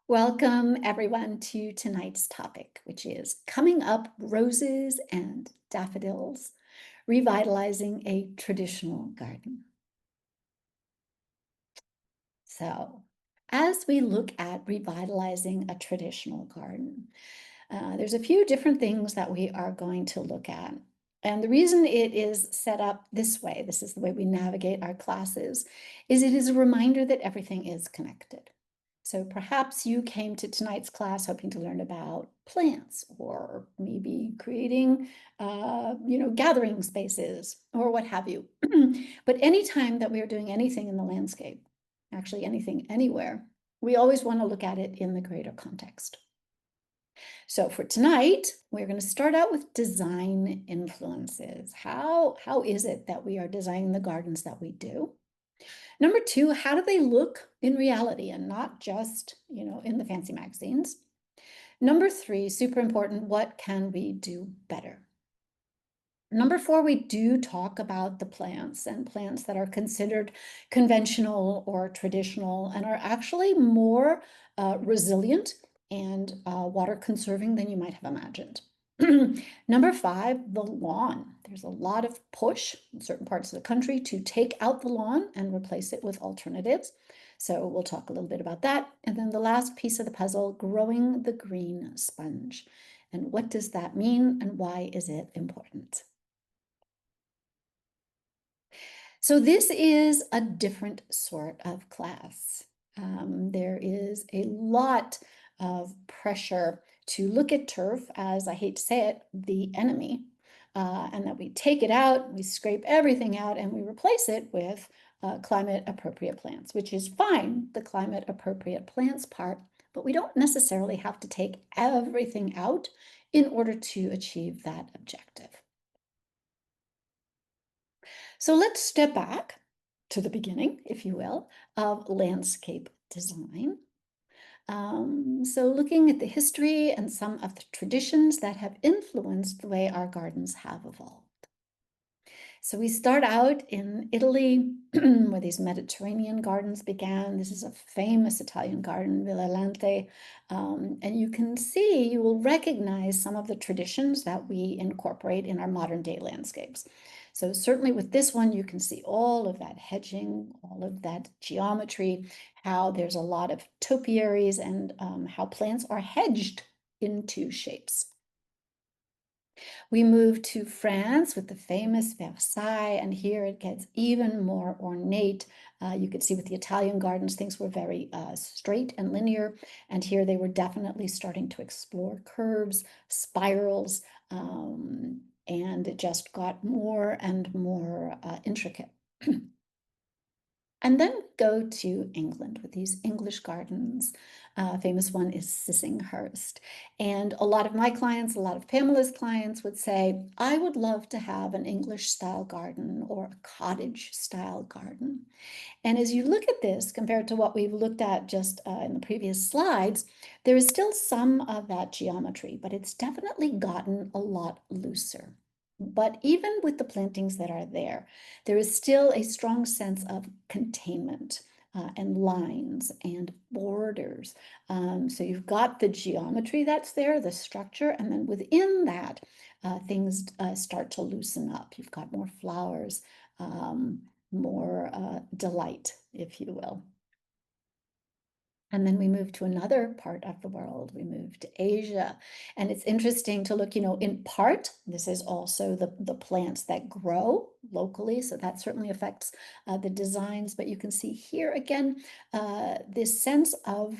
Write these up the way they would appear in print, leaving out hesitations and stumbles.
Welcome, everyone, to tonight's topic, which is coming up roses and daffodils, revitalizing a traditional garden. So, as we look at revitalizing a traditional garden, there's a few different things that we are going to look at. And the reason it is set up this way, this is the way we navigate our classes, is it is a reminder that everything is connected. So perhaps you came to tonight's class hoping to learn about plants or maybe creating, gathering spaces or what have you. But anytime that we are doing anything in the landscape, actually anything anywhere, we always want to look at it in the greater context. So for tonight, we're going to start out with design influences. How is it that we are designing the gardens that we do? Number two, how do they look in reality and not just, in the fancy magazines? Number three, super important, what can we do better? Number four, we do talk about the plants and plants that are considered conventional or traditional and are actually more resilient and water conserving than you might have imagined. Number five, the lawn. There's a lot of push in certain parts of the country to take out the lawn and replace it with alternatives. So we'll talk a little bit about that. And then the last piece of the puzzle, growing the green sponge. And what does that mean and why is it important? So this is a different sort of class. There is a lot of pressure to look at turf as, I hate to say it, the enemy, and that we take it out, we scrape everything out, and we replace it with climate appropriate plants, which is fine, the climate appropriate plants part, but we don't necessarily have to take everything out in order to achieve that objective. So let's step back to the beginning, if you will, of landscape design. So looking at the history and some of the traditions that have influenced the way our gardens have evolved. So we start out in Italy, where these Mediterranean gardens began. This is a famous Italian garden, Villa Lante. And you can see, you will recognize some of the traditions that we incorporate in our modern day landscapes. So certainly with this one, you can see all of that hedging, all of that geometry, how there's a lot of topiaries and how plants are hedged into shapes. We move to France with the famous Versailles, and here it gets even more ornate. You could see with the Italian gardens, things were very straight and linear, and here they were definitely starting to explore curves, spirals, and it just got more and more intricate. And then go to England with these English gardens. Famous one is Sissinghurst. And a lot of my clients, a lot of Pamela's clients would say, I would love to have an English style garden or a cottage style garden. And as you look at this compared to what we've looked at just in the previous slides, there is still some of that geometry, but it's definitely gotten a lot looser. But even with the plantings that are there is still a strong sense of containment and lines and borders. So you've got the geometry that's there, the structure, and then within that, things start to loosen up. You've got more flowers, more delight, if you will. And then we move to another part of the world. We move to Asia. And it's interesting to look, in part, this is also the plants that grow locally. So that certainly affects the designs. But you can see here again, this sense of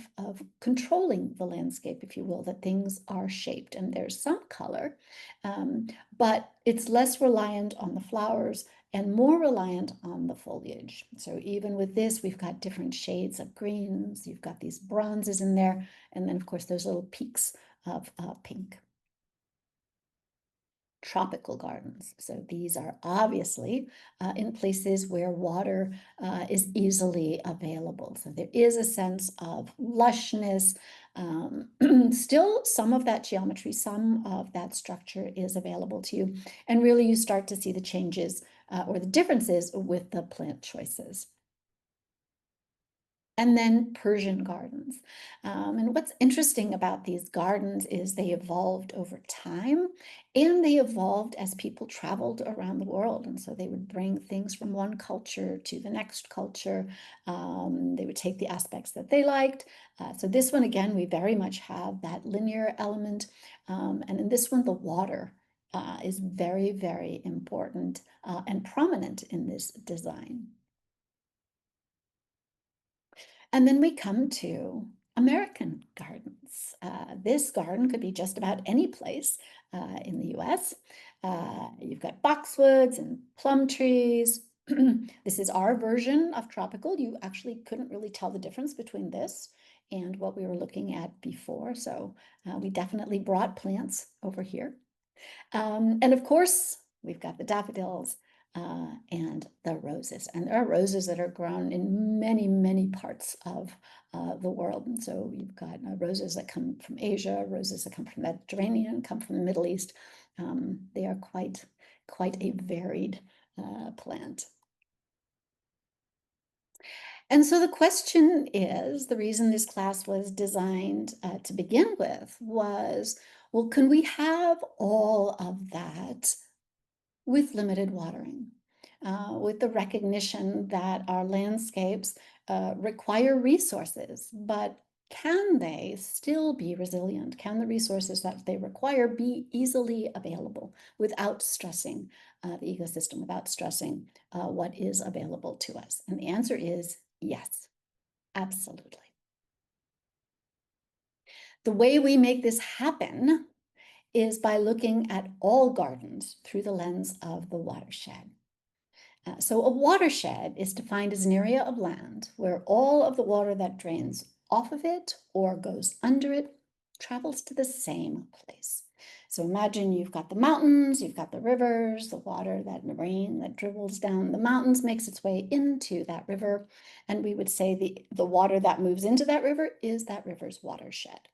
controlling the landscape, if you will, that things are shaped. And there's some color, but it's less reliant on the flowers and more reliant on the foliage. So even with this, we've got different shades of greens, you've got these bronzes in there, and then of course those little peaks of pink. Tropical gardens. So these are obviously in places where water is easily available. So there is a sense of lushness. Still, some of that geometry, some of that structure is available to you. And really you start to see the changes or the differences with the plant choices. And then Persian gardens. And what's interesting about these gardens is they evolved over time and they evolved as people traveled around the world. And so they would bring things from one culture to the next culture. They would take the aspects that they liked. So this one, again, we very much have that linear element. And in this one, the water is very, very important and prominent in this design. And then we come to American gardens. This garden could be just about any place in the US. You've got boxwoods and plum trees. This is our version of tropical. You actually couldn't really tell the difference between this and what we were looking at before. So we definitely brought plants over here. And of course, we've got the daffodils and the roses. And there are roses that are grown in many, many parts of the world. And so you've got roses that come from Asia, roses that come from the Mediterranean, come from the Middle East. They are quite a varied plant. And so the question is, the reason this class was designed to begin with was, well, can we have all of that with limited watering, with the recognition that our landscapes require resources, but can they still be resilient? Can the resources that they require be easily available without stressing the ecosystem, without stressing what is available to us? And the answer is yes, absolutely. The way we make this happen is by looking at all gardens through the lens of the watershed. So a watershed is defined as an area of land where all of the water that drains off of it or goes under it travels to the same place. So imagine you've got the mountains, you've got the rivers, the water, that rain that dribbles down the mountains makes its way into that river. And we would say the water that moves into that river is that river's watershed.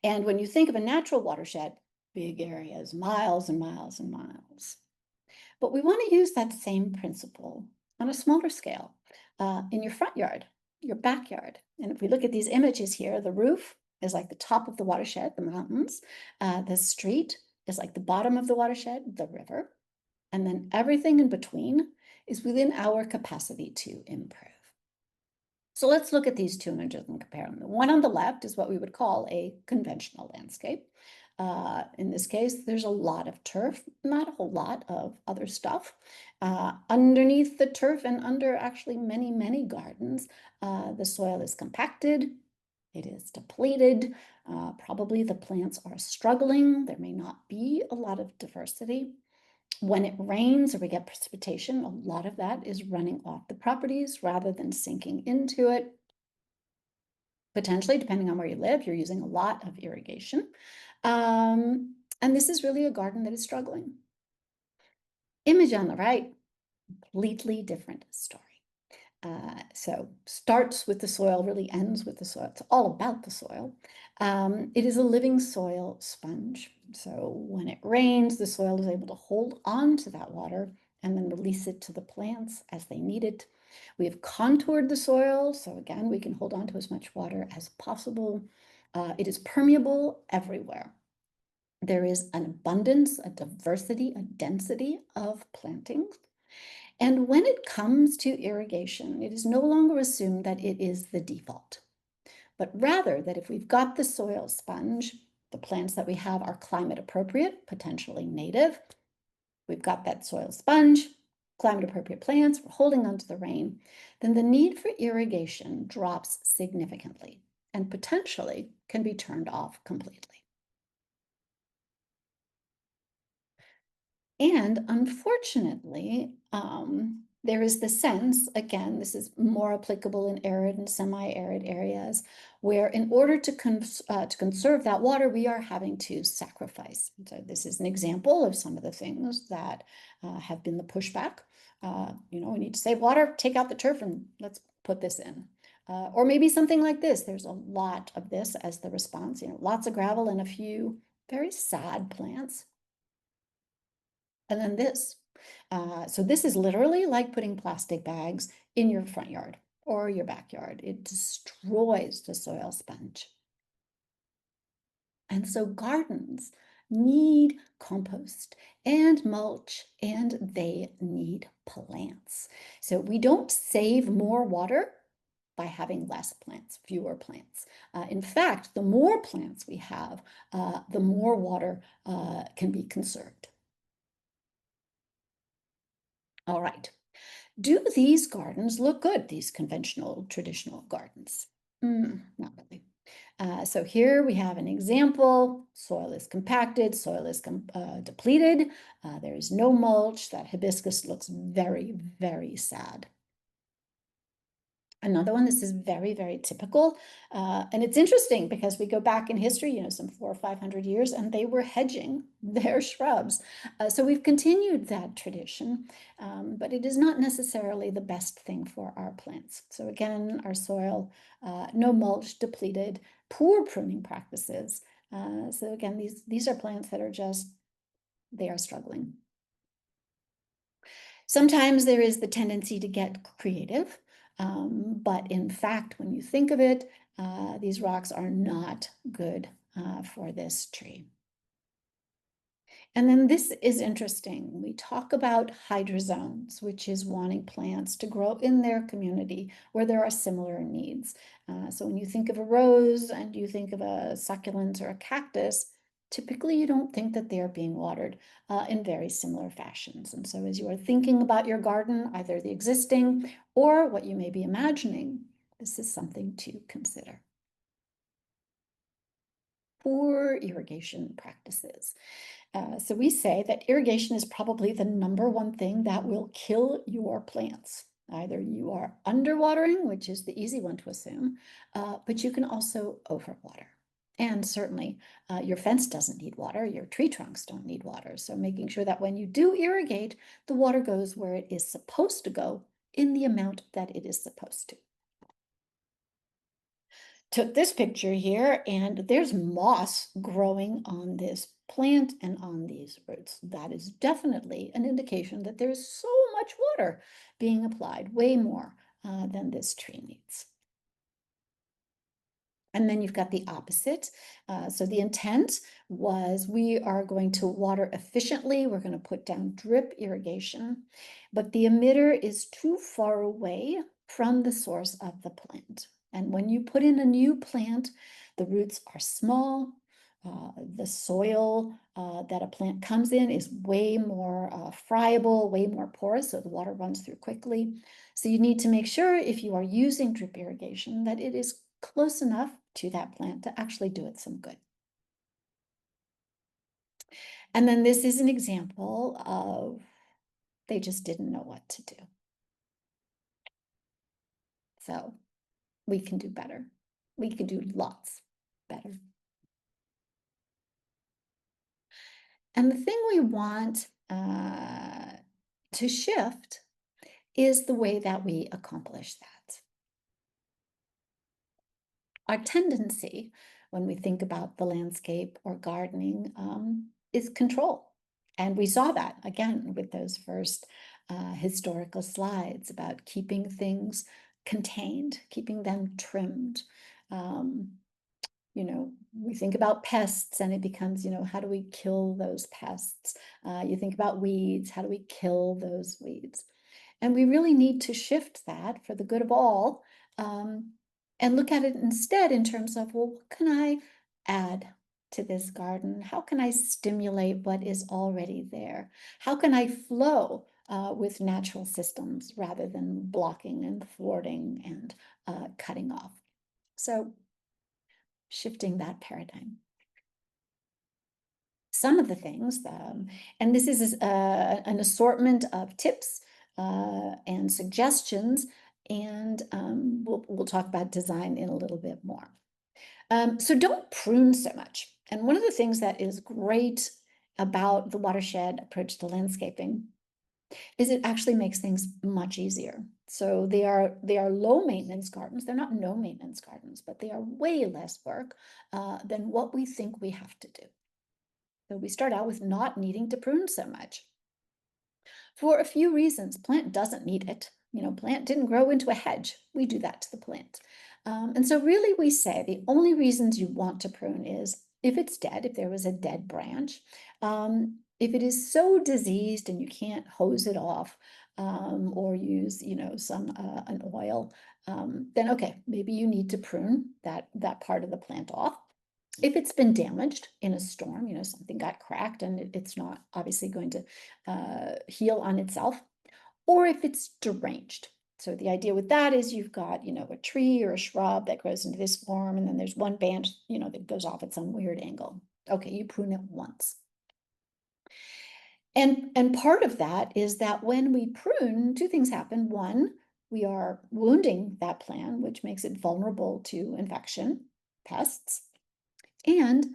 And when you think of a natural watershed, big areas, miles and miles and miles. But we want to use that same principle on a smaller scale in your front yard, your backyard. And if we look at these images here, the roof is like the top of the watershed, the mountains. The street is like the bottom of the watershed, the river. And then everything in between is within our capacity to improve. So let's look at these two images and compare them. The one on the left is what we would call a conventional landscape. In this case, there's a lot of turf, not a whole lot of other stuff. Underneath the turf and under actually many, many gardens, the soil is compacted, it is depleted. Probably the plants are struggling. There may not be a lot of diversity. When it rains or we get precipitation, a lot of that is running off the properties rather than sinking into it. Potentially, depending on where you live, you're using a lot of irrigation. And this is really a garden that is struggling. Image on the right, completely different story. So starts with the soil, really ends with the soil. It's all about the soil. It is a living soil sponge. So when it rains, the soil is able to hold on to that water and then release it to the plants as they need it. We have contoured the soil. So again, we can hold on to as much water as possible. It is permeable everywhere. There is an abundance, a diversity, a density of plantings. And when it comes to irrigation, it is no longer assumed that it is the default, but rather that if we've got the soil sponge, the plants that we have are climate appropriate, potentially native. We've got that soil sponge, climate appropriate plants, we're holding on to the rain, then the need for irrigation drops significantly and potentially can be turned off completely. And unfortunately, there is the sense, again, this is more applicable in arid and semi-arid areas, where in order to conserve that water, we are having to sacrifice. So this is an example of some of the things that have been the pushback. We need to save water, take out the turf and let's put this in. Or maybe something like this. There's a lot of this as the response, lots of gravel and a few very sad plants. And then this. So this is literally like putting plastic bags in your front yard. or your backyard. It destroys the soil sponge. And so gardens need compost and mulch, and they need plants. So we don't save more water by having less plants, fewer plants. In fact, the more plants we have, the more water can be conserved. All right. Do these gardens look good, these conventional, traditional gardens? Not really. So here we have an example. Soil is compacted, soil is depleted. There is no mulch. That hibiscus looks very, very sad. Another one, this is very, very typical. And it's interesting because we go back in history, some 400 or 500 years, and they were hedging their shrubs. So we've continued that tradition, but it is not necessarily the best thing for our plants. So again, our soil, no mulch, depleted, poor pruning practices. So again, these are plants that are they are struggling. Sometimes there is the tendency to get creative, but in fact, when you think of it, these rocks are not good for this tree. And then this is interesting. We talk about hydrozones, which is wanting plants to grow in their community where there are similar needs. So when you think of a rose and you think of a succulent or a cactus, typically you don't think that they are being watered in very similar fashions. And so as you are thinking about your garden, either the existing or what you may be imagining, this is something to consider. Poor irrigation practices. So we say that irrigation is probably the #1 thing that will kill your plants. Either you are underwatering, which is the easy one to assume, but you can also overwater. And certainly your fence doesn't need water, your tree trunks don't need water. So making sure that when you do irrigate, the water goes where it is supposed to go in the amount that it is supposed to. Took this picture here, and there's moss growing on this plant and on these roots. That is definitely an indication that there's so much water being applied, way more than this tree needs. And then you've got the opposite. So the intent was we are going to water efficiently. We're going to put down drip irrigation, but the emitter is too far away from the source of the plant. And when you put in a new plant, the roots are small. The soil that a plant comes in is way more friable, way more porous, so the water runs through quickly. So you need to make sure if you are using drip irrigation that it is close enough to that plant to actually do it some good. And then this is an example of they just didn't know what to do. So we can do better. We can do lots better. And the thing we want to shift is the way that we accomplish that. Our tendency when we think about the landscape or gardening is control. And we saw that again with those first historical slides about keeping things contained, keeping them trimmed. Um, we think about pests and it becomes, how do we kill those pests? You think about weeds, how do we kill those weeds? And we really need to shift that for the good of all, and look at it instead in terms of, well, what can I add to this garden? How can I stimulate what is already there? How can I flow with natural systems rather than blocking and thwarting and cutting off? So shifting that paradigm. Some of the things, and this is an assortment of tips and suggestions, and we'll talk about design in a little bit more. So don't prune so much. And one of the things that is great about the watershed approach to landscaping is it actually makes things much easier. So they are low maintenance gardens. They're not no maintenance gardens, but they are way less work than what we think we have to do. So we start out with not needing to prune so much. For a few reasons, plant doesn't need it. Plant didn't grow into a hedge. We do that to the plant. And so really we say the only reasons you want to prune is if it's dead, if there was a dead branch, if it is so diseased and you can't hose it off, or use, some an oil, then okay, maybe you need to prune that part of the plant off. If it's been damaged in a storm, something got cracked and it's not obviously going to heal on itself, or if it's deranged. So the idea with that is you've got, a tree or a shrub that grows into this form, and then there's one branch, that goes off at some weird angle. Okay, you prune it once. And part of that is that when we prune, two things happen. One, we are wounding that plant, which makes it vulnerable to infection, pests, and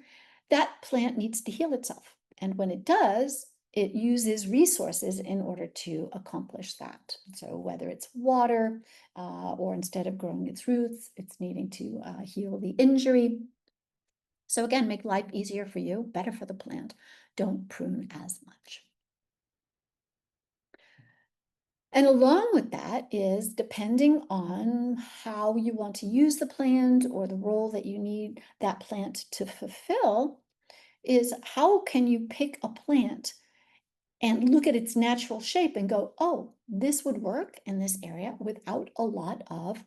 that plant needs to heal itself. And when it does, it uses resources in order to accomplish that. So whether it's water, or instead of growing its roots, it's needing to heal the injury. So again, make life easier for you, better for the plant. Don't prune as much. And along with that is, depending on how you want to use the plant or the role that you need that plant to fulfill, is how can you pick a plant and look at its natural shape and go, oh, this would work in this area without a lot of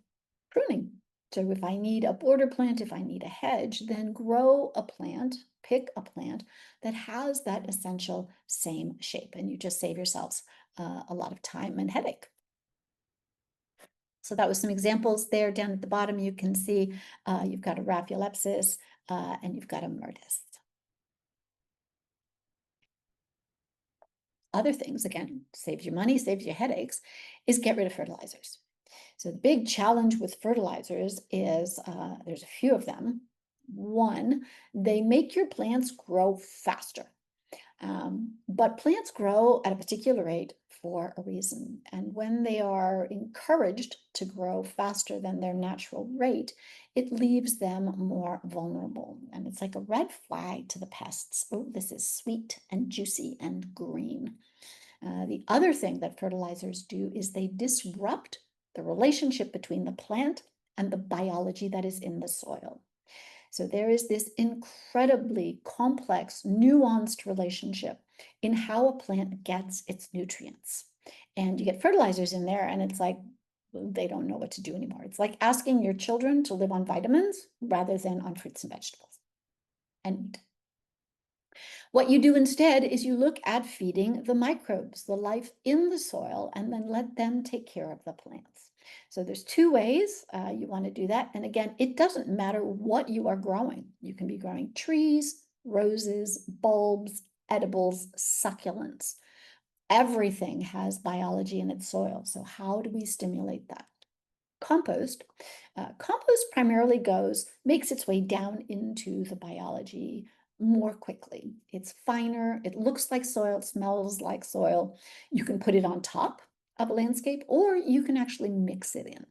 pruning. So if I need a border plant, if I need a hedge, then grow a plant, pick a plant that has that essential same shape, and you just save yourselves a lot of time and headache. So that was some examples there. Down at the bottom, you can see you've got a Rhaphiolepis and you've got a Myrtus. Other things, again, saves you money, saves you headaches, is get rid of fertilizers. So the big challenge with fertilizers is there's a few of them. One, they make your plants grow faster. But plants grow at a particular rate for a reason. And when they are encouraged to grow faster than their natural rate, it leaves them more vulnerable. And it's like a red flag to the pests. Oh, this is sweet and juicy and green. The other thing that fertilizers do is they disrupt the relationship between the plant and the biology that is in the soil. So there is this incredibly complex, nuanced relationship in how a plant gets its nutrients. And you get fertilizers in there, and it's like they don't know what to do anymore. It's like asking your children to live on vitamins rather than on fruits and vegetables and meat. What you do instead is you look at feeding the microbes, the life in the soil, and then let them take care of the plants. So there's two ways you want to do that. And again, it doesn't matter what you are growing. You can be growing trees, roses, bulbs, edibles, succulents. Everything has biology in its soil. So how do we stimulate that? Compost. Compost primarily makes its way down into the biology more quickly. It's finer, it looks like soil, it smells like soil. You can put it on top of a landscape, or you can actually mix it in.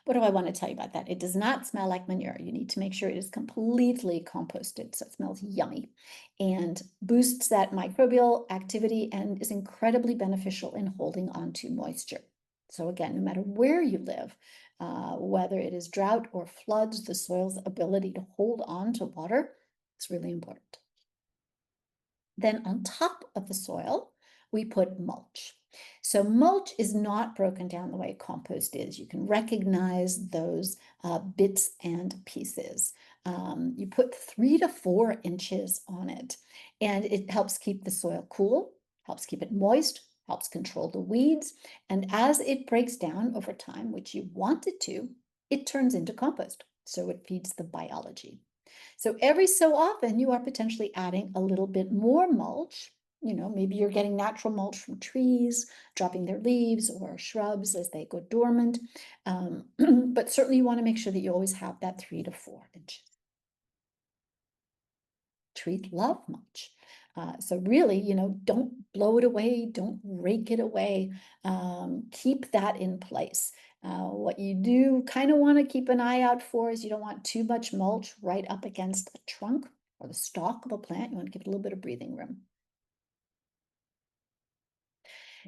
What do I want to tell you about that? It does not smell like manure. You need to make sure it is completely composted so it smells yummy and boosts that microbial activity and is incredibly beneficial in holding on to moisture. So again, no matter where you live, whether it is drought or floods, the soil's ability to hold on to water is really important. Then on top of the soil, we put mulch. So mulch is not broken down the way compost is. You can recognize those bits and pieces. You put 3 to 4 inches on it, and it helps keep the soil cool, helps keep it moist, helps control the weeds. And as it breaks down over time, which you want it to, it turns into compost. So it feeds the biology. So every so often you are potentially adding a little bit more mulch. Maybe you're getting natural mulch from trees, dropping their leaves, or shrubs as they go dormant. But certainly you want to make sure that you always have that 3 to 4 inches. Trees love mulch. So really, don't blow it away, don't rake it away. Keep that in place. What you do kind of want to keep an eye out for is you don't want too much mulch right up against the trunk or the stalk of a plant. You want to give it a little bit of breathing room.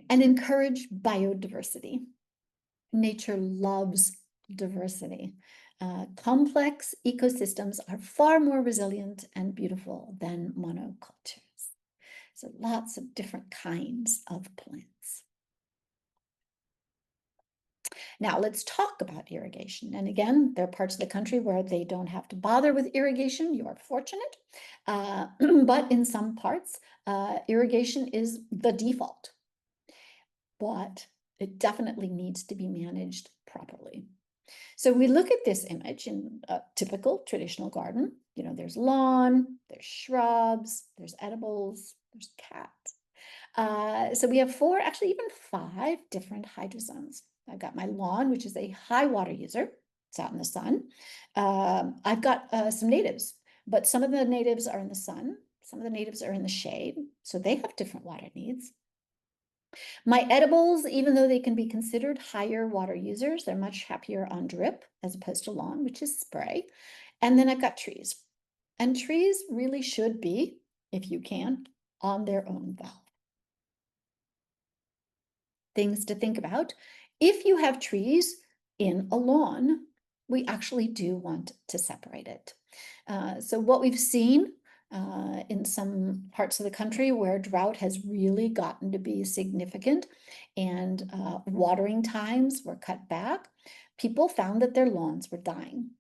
and encourage biodiversity. Nature loves diversity. Complex ecosystems are far more resilient and beautiful than monocultures. So lots of different kinds of plants. Now let's talk about irrigation. And again, there are parts of the country where they don't have to bother with irrigation. You are fortunate. But in some parts, irrigation is the default. But it definitely needs to be managed properly. So we look at this image in a typical traditional garden. You know, there's lawn, there's shrubs, there's edibles, there's cats. So we have four, actually even five different hydrozones. I've got my lawn, which is a high water user. It's out in the sun. I've got some natives, but some of the natives are in the sun. Some of the natives are in the shade. So they have different water needs. My edibles, even though they can be considered higher water users, they're much happier on drip as opposed to lawn, which is spray. And then I've got trees. And trees really should be, if you can, on their own valve. Things to think about. If you have trees in a lawn, we actually do want to separate it. So what we've seen in some parts of the country where drought has really gotten to be significant and watering times were cut back, people found that their lawns were dying.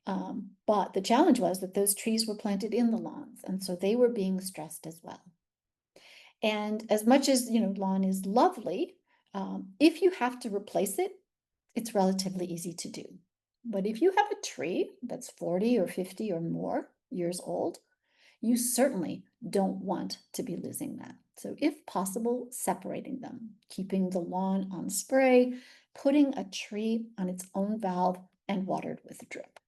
But the challenge was that those trees were planted in the lawns, and so they were being stressed as well. And as much as, you know, lawn is lovely, if you have to replace it, it's relatively easy to do. But if you have a tree that's 40 or 50 or more years old, you certainly don't want to be losing that. So if possible, separating them, keeping the lawn on spray, putting a tree on its own valve and watered with drip.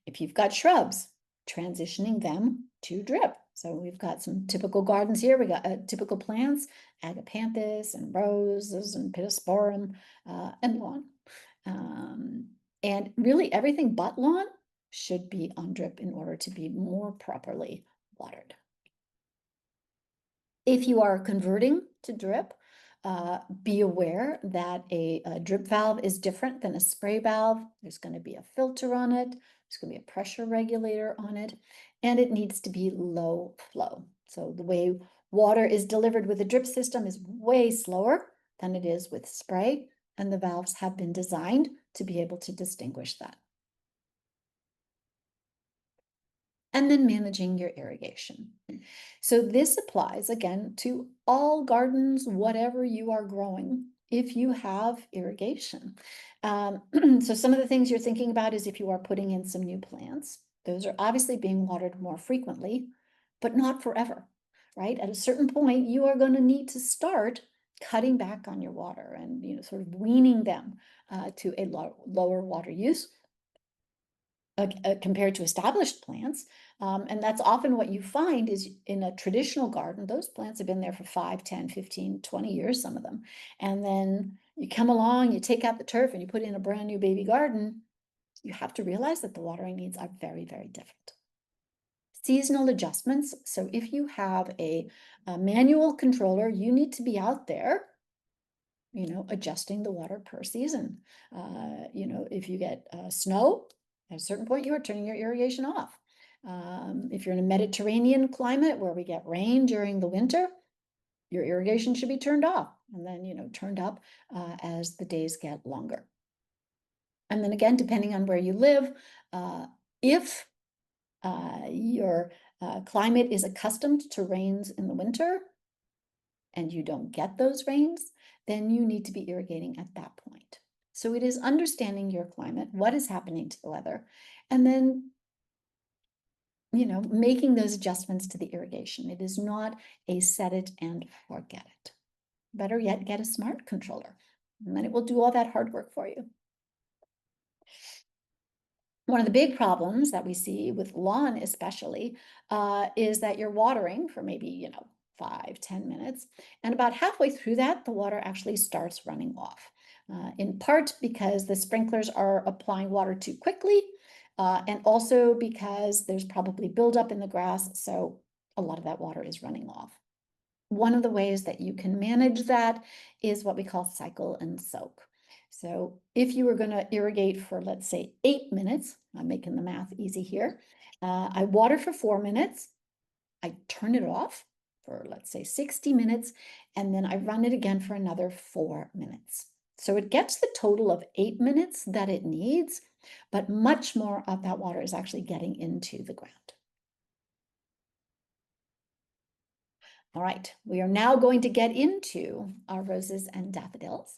If you've got shrubs, transitioning them to drip. So we've got some typical gardens here. We got typical plants, agapanthus and roses and pittosporum and lawn. And really everything but lawn should be on drip in order to be more properly watered. If you are converting to drip, be aware that a drip valve is different than a spray valve. There's going to be a filter on it. There's going to be a pressure regulator on it, and it needs to be low flow. So the way water is delivered with a drip system is way slower than it is with spray, and the valves have been designed to be able to distinguish that. And then managing your irrigation. So this applies again to all gardens, whatever you are growing, if you have irrigation. So some of the things you're thinking about is if you are putting in some new plants, those are obviously being watered more frequently, but not forever, right? At a certain point, you are going to need to start cutting back on your water and, you know, sort of weaning them to a lower water use. Compared to established plants. And that's often what you find is in a traditional garden, those plants have been there for 5, 10, 15, 20 years, some of them. And then you come along, you take out the turf and you put in a brand new baby garden, you have to realize that the watering needs are very, very different. Seasonal adjustments. So if you have a manual controller, you need to be out there, you know, adjusting the water per season. You know, if you get snow, at a certain point, you are turning your irrigation off. If you're in a Mediterranean climate where we get rain during the winter, your irrigation should be turned off and then, you know, turned up as the days get longer. And then again, depending on where you live, if your climate is accustomed to rains in the winter and you don't get those rains, then you need to be irrigating at that point. So it is understanding your climate, what is happening to the weather, and then, you know, making those adjustments to the irrigation. It is not a set it and forget it. Better yet, get a smart controller, and then it will do all that hard work for you. One of the big problems that we see with lawn especially is that you're watering for maybe, you know, 5, 10 minutes. And about halfway through that, the water actually starts running off. In part because the sprinklers are applying water too quickly, and also because there's probably buildup in the grass. So a lot of that water is running off. One of the ways that you can manage that is what we call cycle and soak. So if you were going to irrigate for, let's say, 8 minutes, I'm making the math easy here. I water for 4 minutes. I turn it off for, let's say, 60 minutes, and then I run it again for another 4 minutes. So it gets the total of 8 minutes that it needs, but much more of that water is actually getting into the ground. All right, we are now going to get into our roses and daffodils.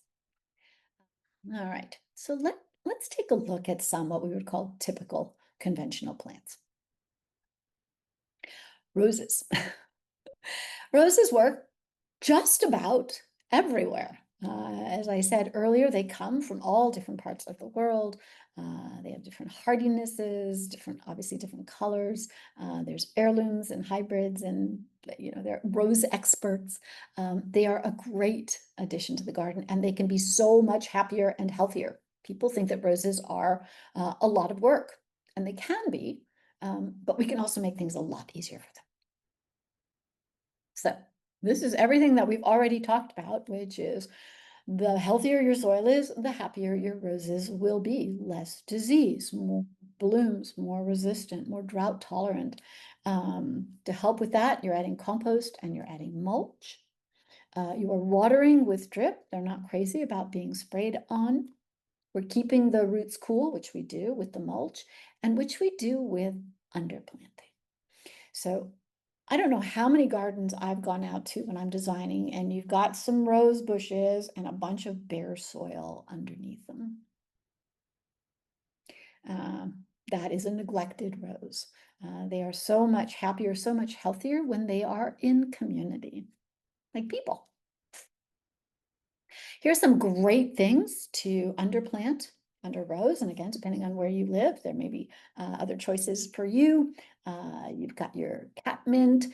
All right, so let's take a look at some what we would call typical conventional plants. Roses. Roses work just about everywhere. As I said earlier, they come from all different parts of the world. They have different hardinesses, obviously different colors. There's heirlooms and hybrids, and they're rose experts. They are a great addition to the garden, and they can be so much happier and healthier. People think that roses are a lot of work, and they can be, but we can also make things a lot easier for them. So this is everything that we've already talked about, which is the healthier your soil is, the happier your roses will be. Less disease, more blooms, more resistant, more drought tolerant. To help with that, you're adding compost and you're adding mulch. You are watering with drip. They're not crazy about being sprayed on. We're keeping the roots cool, which we do with the mulch, and which we do with underplanting. So I don't know how many gardens I've gone out to when I'm designing, and you've got some rose bushes and a bunch of bare soil underneath them. That is a neglected rose. They are so much happier, so much healthier when they are in community, like people. Here's some great things to underplant under rose. And again, depending on where you live, there may be other choices for you. You've got your catmint,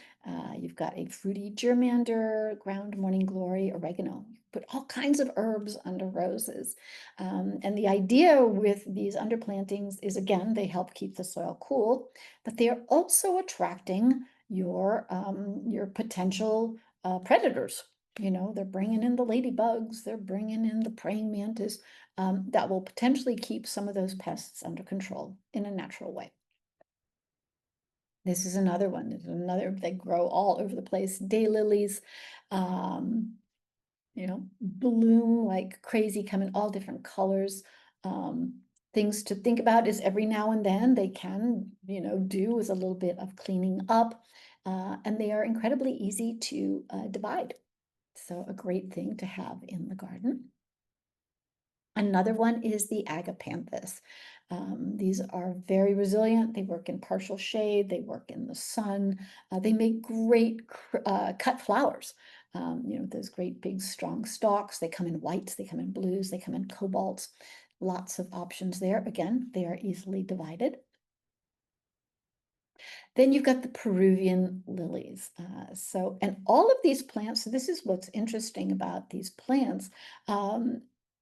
you've got a fruity germander, ground morning glory, oregano. You put all kinds of herbs under roses. And the idea with these underplantings is, again, they help keep the soil cool, but they are also attracting your potential predators. They're bringing in the ladybugs, they're bringing in the praying mantis, that will potentially keep some of those pests under control in a natural way. This is another one. They grow all over the place. Daylilies, bloom like crazy, come in all different colors. Things to think about is every now and then they can, do with a little bit of cleaning up, and they are incredibly easy to divide. So a great thing to have in the garden. Another one is the agapanthus. These are very resilient. They work in partial shade. They work in the sun. They make great cut flowers. Those great big strong stalks. They come in whites. They come in blues. They come in cobalts. Lots of options there. Again, they are easily divided. Then you've got the Peruvian lilies. And all of these plants, so this is what's interesting about these plants,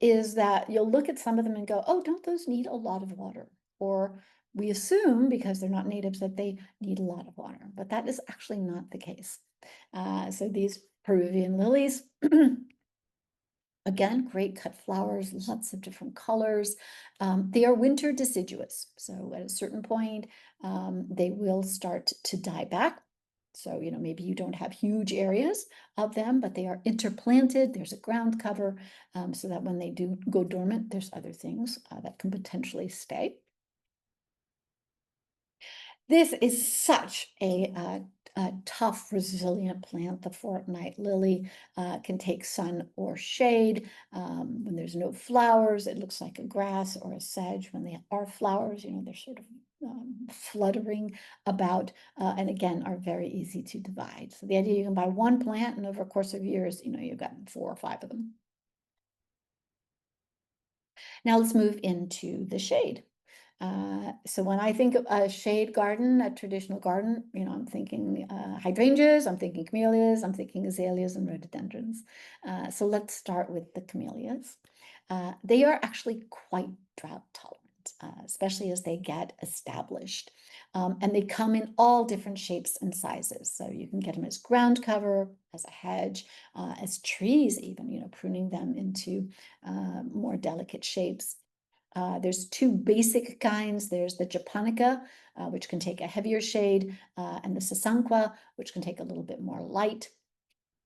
is that you'll look at some of them and go, oh, don't those need a lot of water? Or we assume, because they're not natives, that they need a lot of water, but that is actually not the case. So these Peruvian lilies, again, great cut flowers, lots of different colors. They are winter deciduous. So at a certain point, they will start to die back. So, maybe you don't have huge areas of them, but they are interplanted. There's a ground cover, so that when they do go dormant, there's other things that can potentially stay. This is such a tough, resilient plant. The fortnight lily can take sun or shade. When there's no flowers, it looks like a grass or a sedge. When they are flowers, they're sort of fluttering about, and again, are very easy to divide. So the idea you can buy one plant, and over a course of years, you've got 4 or 5 of them. Now let's move into the shade. So when I think of a shade garden, a traditional garden, I'm thinking hydrangeas, I'm thinking camellias, I'm thinking azaleas and rhododendrons. So let's start with the camellias. They are actually quite drought tolerant. especially as they get established. And they come in all different shapes and sizes. So you can get them as ground cover, as a hedge, as trees even, pruning them into more delicate shapes. There's two basic kinds. There's the japonica, which can take a heavier shade, and the sasanqua, which can take a little bit more light.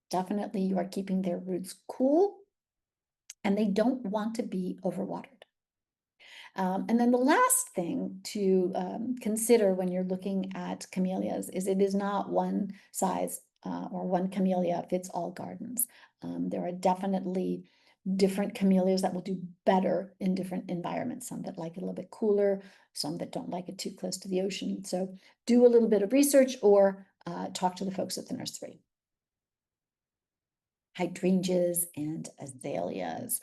Definitely you are keeping their roots cool, and they don't want to be overwatered. And then the last thing to consider when you're looking at camellias is it is not one size or one camellia fits all gardens. There are definitely different camellias that will do better in different environments, some that like it a little bit cooler, some that don't like it too close to the ocean. So do a little bit of research or talk to the folks at the nursery. Hydrangeas and azaleas.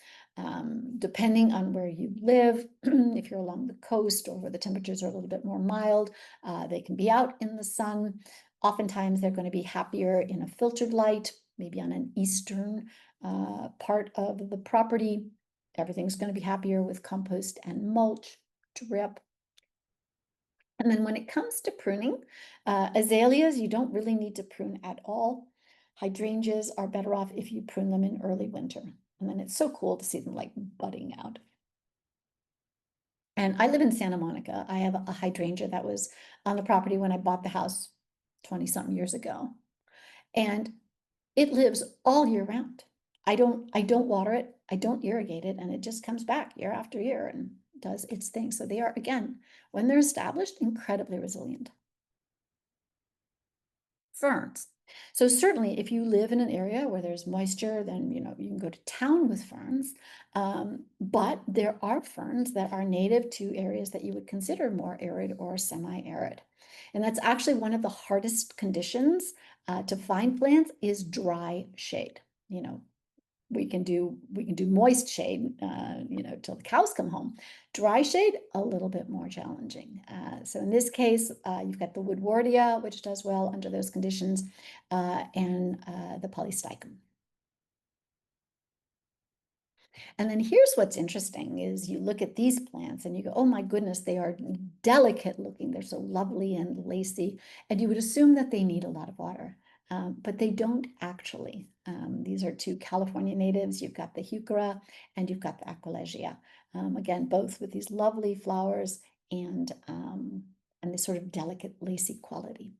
Depending on where you live, if you're along the coast or where the temperatures are a little bit more mild, they can be out in the sun. Oftentimes they're going to be happier in a filtered light, maybe on an eastern part of the property. Everything's going to be happier with compost and mulch, drip. And then when it comes to pruning, azaleas, you don't really need to prune at all. Hydrangeas are better off if you prune them in early winter. And then it's so cool to see them like budding out. And I live in Santa Monica. I have a hydrangea that was on the property when I bought the house 20-something years ago. And it lives all year round. I don't water it, I don't irrigate it, and it just comes back year after year and does its thing. So they are, again, when they're established, incredibly resilient. Ferns. So certainly if you live in an area where there's moisture, then you can go to town with ferns. But there are ferns that are native to areas that you would consider more arid or semi-arid. And that's actually one of the hardest conditions to find plants is dry shade. We can do moist shade, till the cows come home. Dry shade, a little bit more challenging. So in this case, you've got the woodwardia, which does well under those conditions, and the polysticum. And then here's what's interesting is you look at these plants and you go, oh my goodness, they are delicate looking. They're so lovely and lacy. And you would assume that they need a lot of water. But they don't actually. These are two California natives. You've got the heuchera and you've got the aquilegia. Again, both with these lovely flowers and this sort of delicate lacy quality.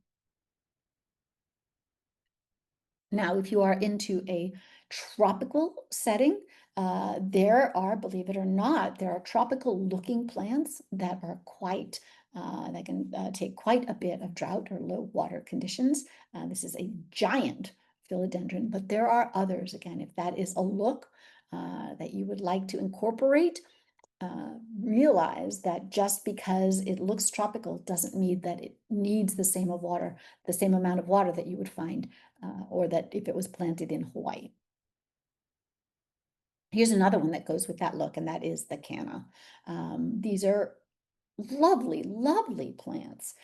Now, if you are into a tropical setting, there are, believe it or not, there are tropical looking plants that are quite, that can take quite a bit of drought or low water conditions. This is a giant philodendron, but there are others. Again, if that is a look that you would like to incorporate, realize that just because it looks tropical doesn't mean that it needs the same amount of water that you would find, or that if it was planted in Hawaii. Here's another one that goes with that look, and that is the canna. These are lovely, lovely plants.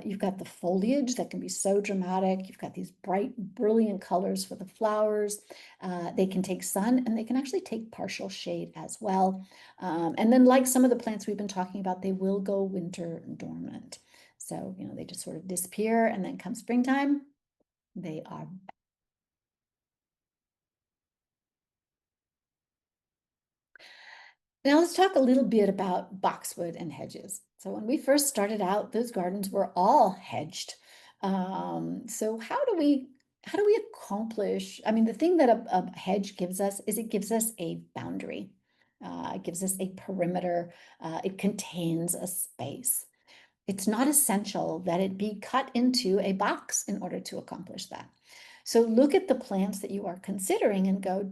You've got the foliage that can be so dramatic. You've got these bright, brilliant colors for the flowers. They can take sun and they can actually take partial shade as well. And then like some of the plants we've been talking about, they will go winter dormant. So, they just sort of disappear, and then come springtime, they are back. Now let's talk a little bit about boxwood and hedges. So when we first started out, those gardens were all hedged. So how do we accomplish? I mean, the thing that a hedge gives us is it gives us a boundary. It gives us a perimeter. It contains a space. It's not essential that it be cut into a box in order to accomplish that. So look at the plants that you are considering and go,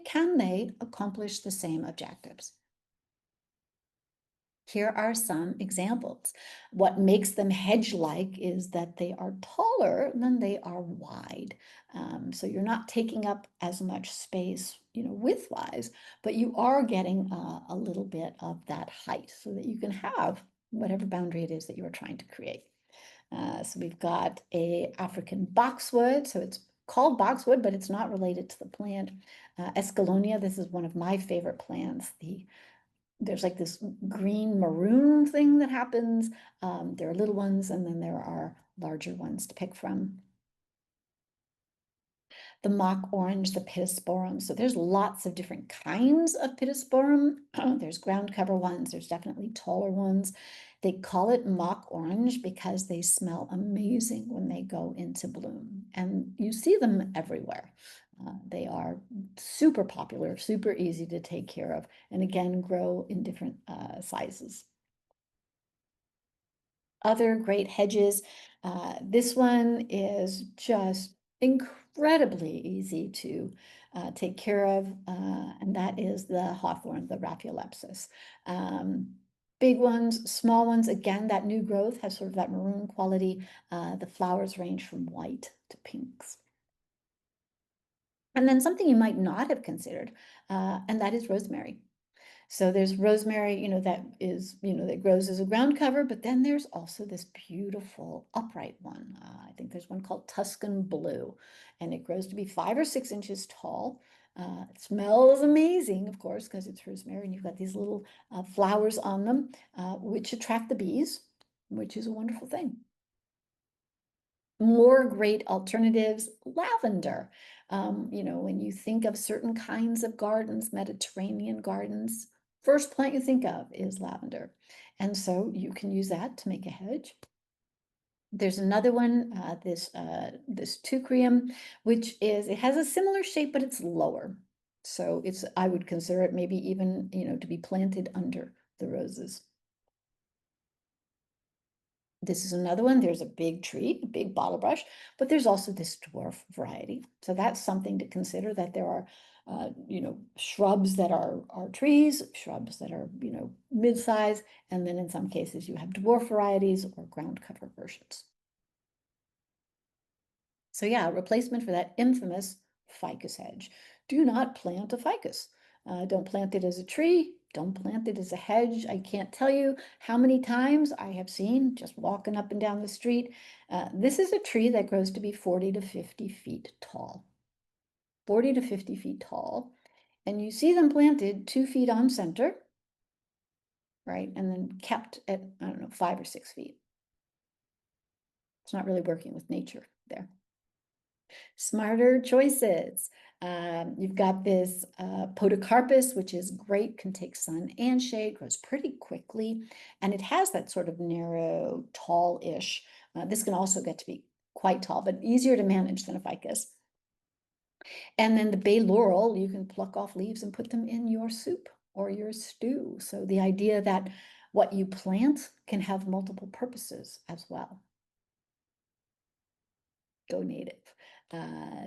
can they accomplish the same objectives? Here are some examples. What makes them hedge-like is that they are taller than they are wide. So you're not taking up as much space, width-wise, but you are getting a little bit of that height so that you can have whatever boundary it is that you are trying to create. So we've got a African boxwood. So it's called boxwood, but it's not related to the plant. Escallonia, this is one of my favorite plants. The there's like this green maroon thing that happens. There are little ones, and then there are larger ones to pick from. The mock orange, the pittosporum. So there's lots of different kinds of pittosporum. There's ground cover ones, there's definitely taller ones. They call it mock orange because they smell amazing when they go into bloom, and you see them everywhere. They are super popular, super easy to take care of, and again, grow in different sizes. Other great hedges. This one is just incredibly easy to take care of, and that is the hawthorn, the Raphiolepis. Big ones, small ones, again, that new growth has sort of that maroon quality. The flowers range from white to pinks. And then something you might not have considered, and that is rosemary. So there's rosemary, that is, that grows as a ground cover, but then there's also this beautiful upright one. I think there's one called Tuscan Blue, and it grows to be 5 or 6 inches tall. It smells amazing, of course, because it's rosemary, and you've got these little flowers on them, which attract the bees, which is a wonderful thing. More great alternatives, lavender. When you think of certain kinds of gardens, Mediterranean gardens, first plant you think of is lavender. And so you can use that to make a hedge. There's another one, this teucrium, which it has a similar shape, but it's lower. So I would consider it maybe even, to be planted under the roses. This is another one. There's a big tree, a big bottle brush, but there's also this dwarf variety. So that's something to consider, that there are, shrubs that are trees, shrubs that are, mid-size, and then in some cases you have dwarf varieties or ground cover versions. So yeah, replacement for that infamous ficus hedge. Do not plant a ficus. Don't plant it as a tree. Don't plant it as a hedge. I can't tell you how many times I have seen just walking up and down the street. This is a tree that grows to be 40 to 50 feet tall. 40 to 50 feet tall. And you see them planted 2 feet on center, right? And then kept at, I don't know, 5 or 6 feet. It's not really working with nature there. Smarter choices. You've got this podocarpus, which is great, can take sun and shade, grows pretty quickly, and it has that sort of narrow, tall-ish. This can also get to be quite tall, but easier to manage than a ficus. And then the bay laurel, you can pluck off leaves and put them in your soup or your stew. So the idea that what you plant can have multiple purposes as well. Go native.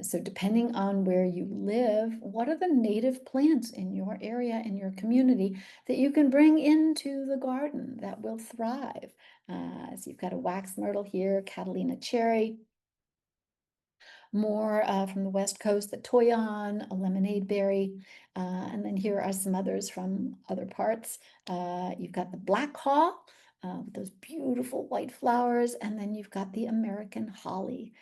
So depending on where you live, what are the native plants in your area, in your community, that you can bring into the garden that will thrive? So you've got a wax myrtle here, Catalina cherry. More from the West Coast, the toyon, a lemonade berry, and then here are some others from other parts. You've got the black haw, with those beautiful white flowers, and then you've got the American holly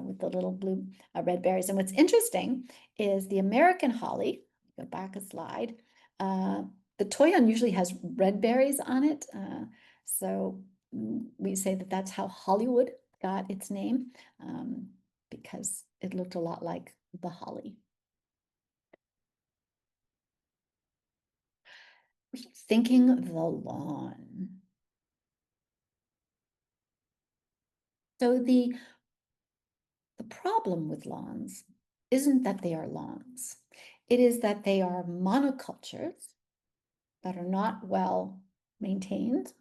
with the little blue red berries. And what's interesting is the American holly, go back a slide, the toyon usually has red berries on it, so we say that that's how Hollywood got its name, because it looked a lot like the holly. Rethinking the lawn. So the problem with lawns isn't that they are lawns. It is that they are monocultures that are not well maintained,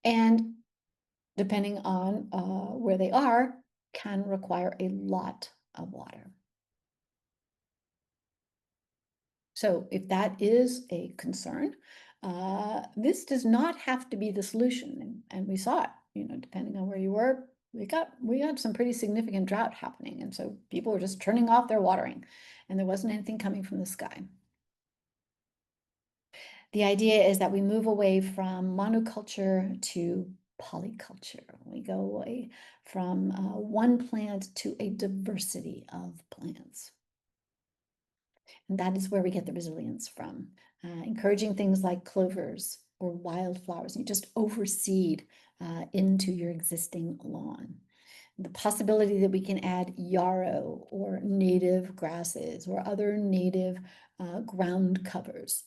and depending on where they are, can require a lot of water. So if that is a concern, this does not have to be the solution. And we saw it, depending on where you were, we had some pretty significant drought happening. And so people were just turning off their watering, and there wasn't anything coming from the sky. The idea is that we move away from monoculture to polyculture. We go away from one plant to a diversity of plants. And that is where we get the resilience from. Encouraging things like clovers or wildflowers. You just overseed into your existing lawn. The possibility that we can add yarrow or native grasses or other native ground covers.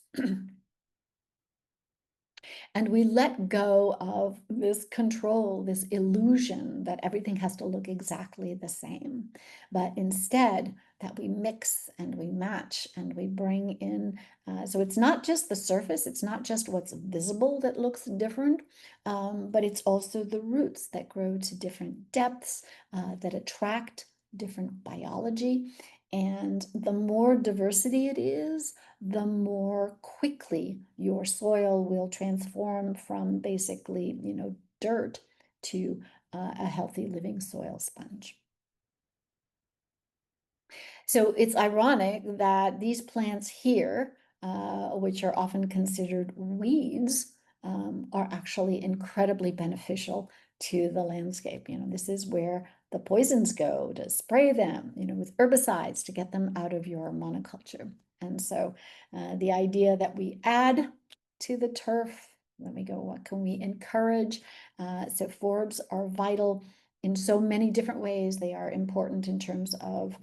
And we let go of this control, this illusion that everything has to look exactly the same. But instead, that we mix and we match and we bring in. So it's not just the surface, it's not just what's visible that looks different, but it's also the roots that grow to different depths, that attract different biology. And the more diversity it is, the more quickly your soil will transform from basically, dirt to a healthy living soil sponge. So it's ironic that these plants here, which are often considered weeds, are actually incredibly beneficial to the landscape. This is where the poisons go to spray them, with herbicides to get them out of your monoculture. And so the idea that we add to the turf, let me go, what can we encourage? So forbs are vital in so many different ways. They are important in terms of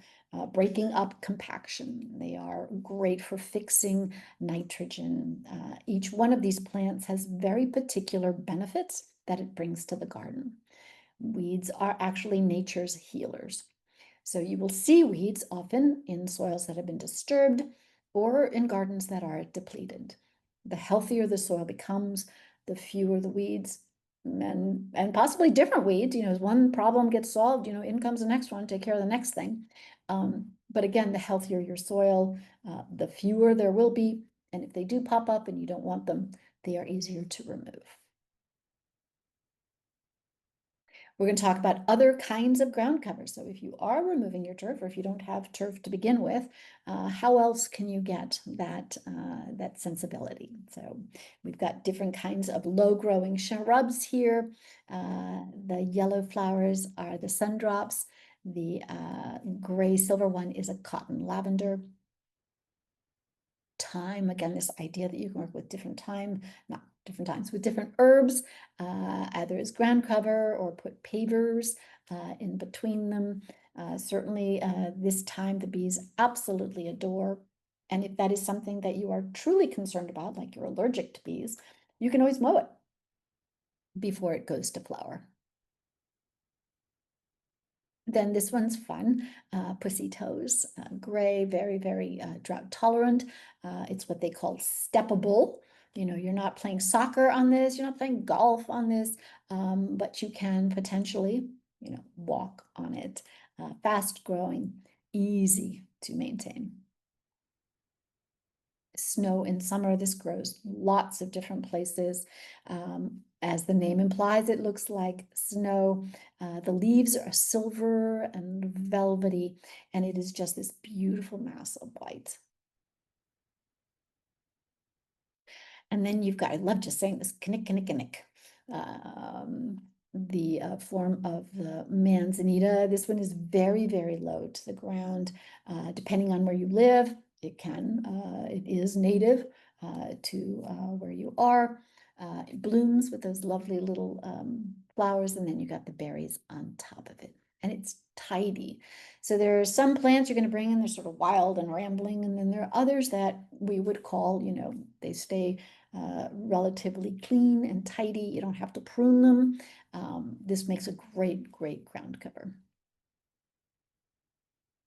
breaking up compaction. They are great for fixing nitrogen. Each one of these plants has very particular benefits that it brings to the garden. Weeds are actually nature's healers. So you will see weeds often in soils that have been disturbed or in gardens that are depleted. The healthier the soil becomes, the fewer the weeds, and possibly different weeds. As one problem gets solved, in comes the next one, take care of the next thing. But again, the healthier your soil, the fewer there will be. And if they do pop up and you don't want them, they are easier to remove. We're going to talk about other kinds of ground cover. So if you are removing your turf, or if you don't have turf to begin with, how else can you get that sensibility? So we've got different kinds of low-growing shrubs here. The yellow flowers are the sundrops. The gray silver one is a cotton lavender. Thyme, again, this idea that you can work with different thyme, not different times, with different herbs, either as ground cover or put pavers in between them. Certainly this thyme the bees absolutely adore. And if that is something that you are truly concerned about, like you're allergic to bees, you can always mow it before it goes to flower. Then this one's fun, pussy toes, gray, very, very drought tolerant. It's what they call steppable. You're not playing soccer on this, you're not playing golf on this, but you can potentially, walk on it. Fast growing, easy to maintain. Snow in summer, this grows lots of different places. As the name implies, it looks like snow. The leaves are silver and velvety, and it is just this beautiful mass of white. And then you've got, I love just saying this, kinnick, the form of the manzanita. This one is very, very low to the ground. Depending on where you live, it is native to where you are. It blooms with those lovely little flowers, and then you got the berries on top of it. And it's tidy. So there are some plants you're going to bring in, they're sort of wild and rambling, and then there are others that we would call, they stay relatively clean and tidy. You don't have to prune them. This makes a great, great ground cover.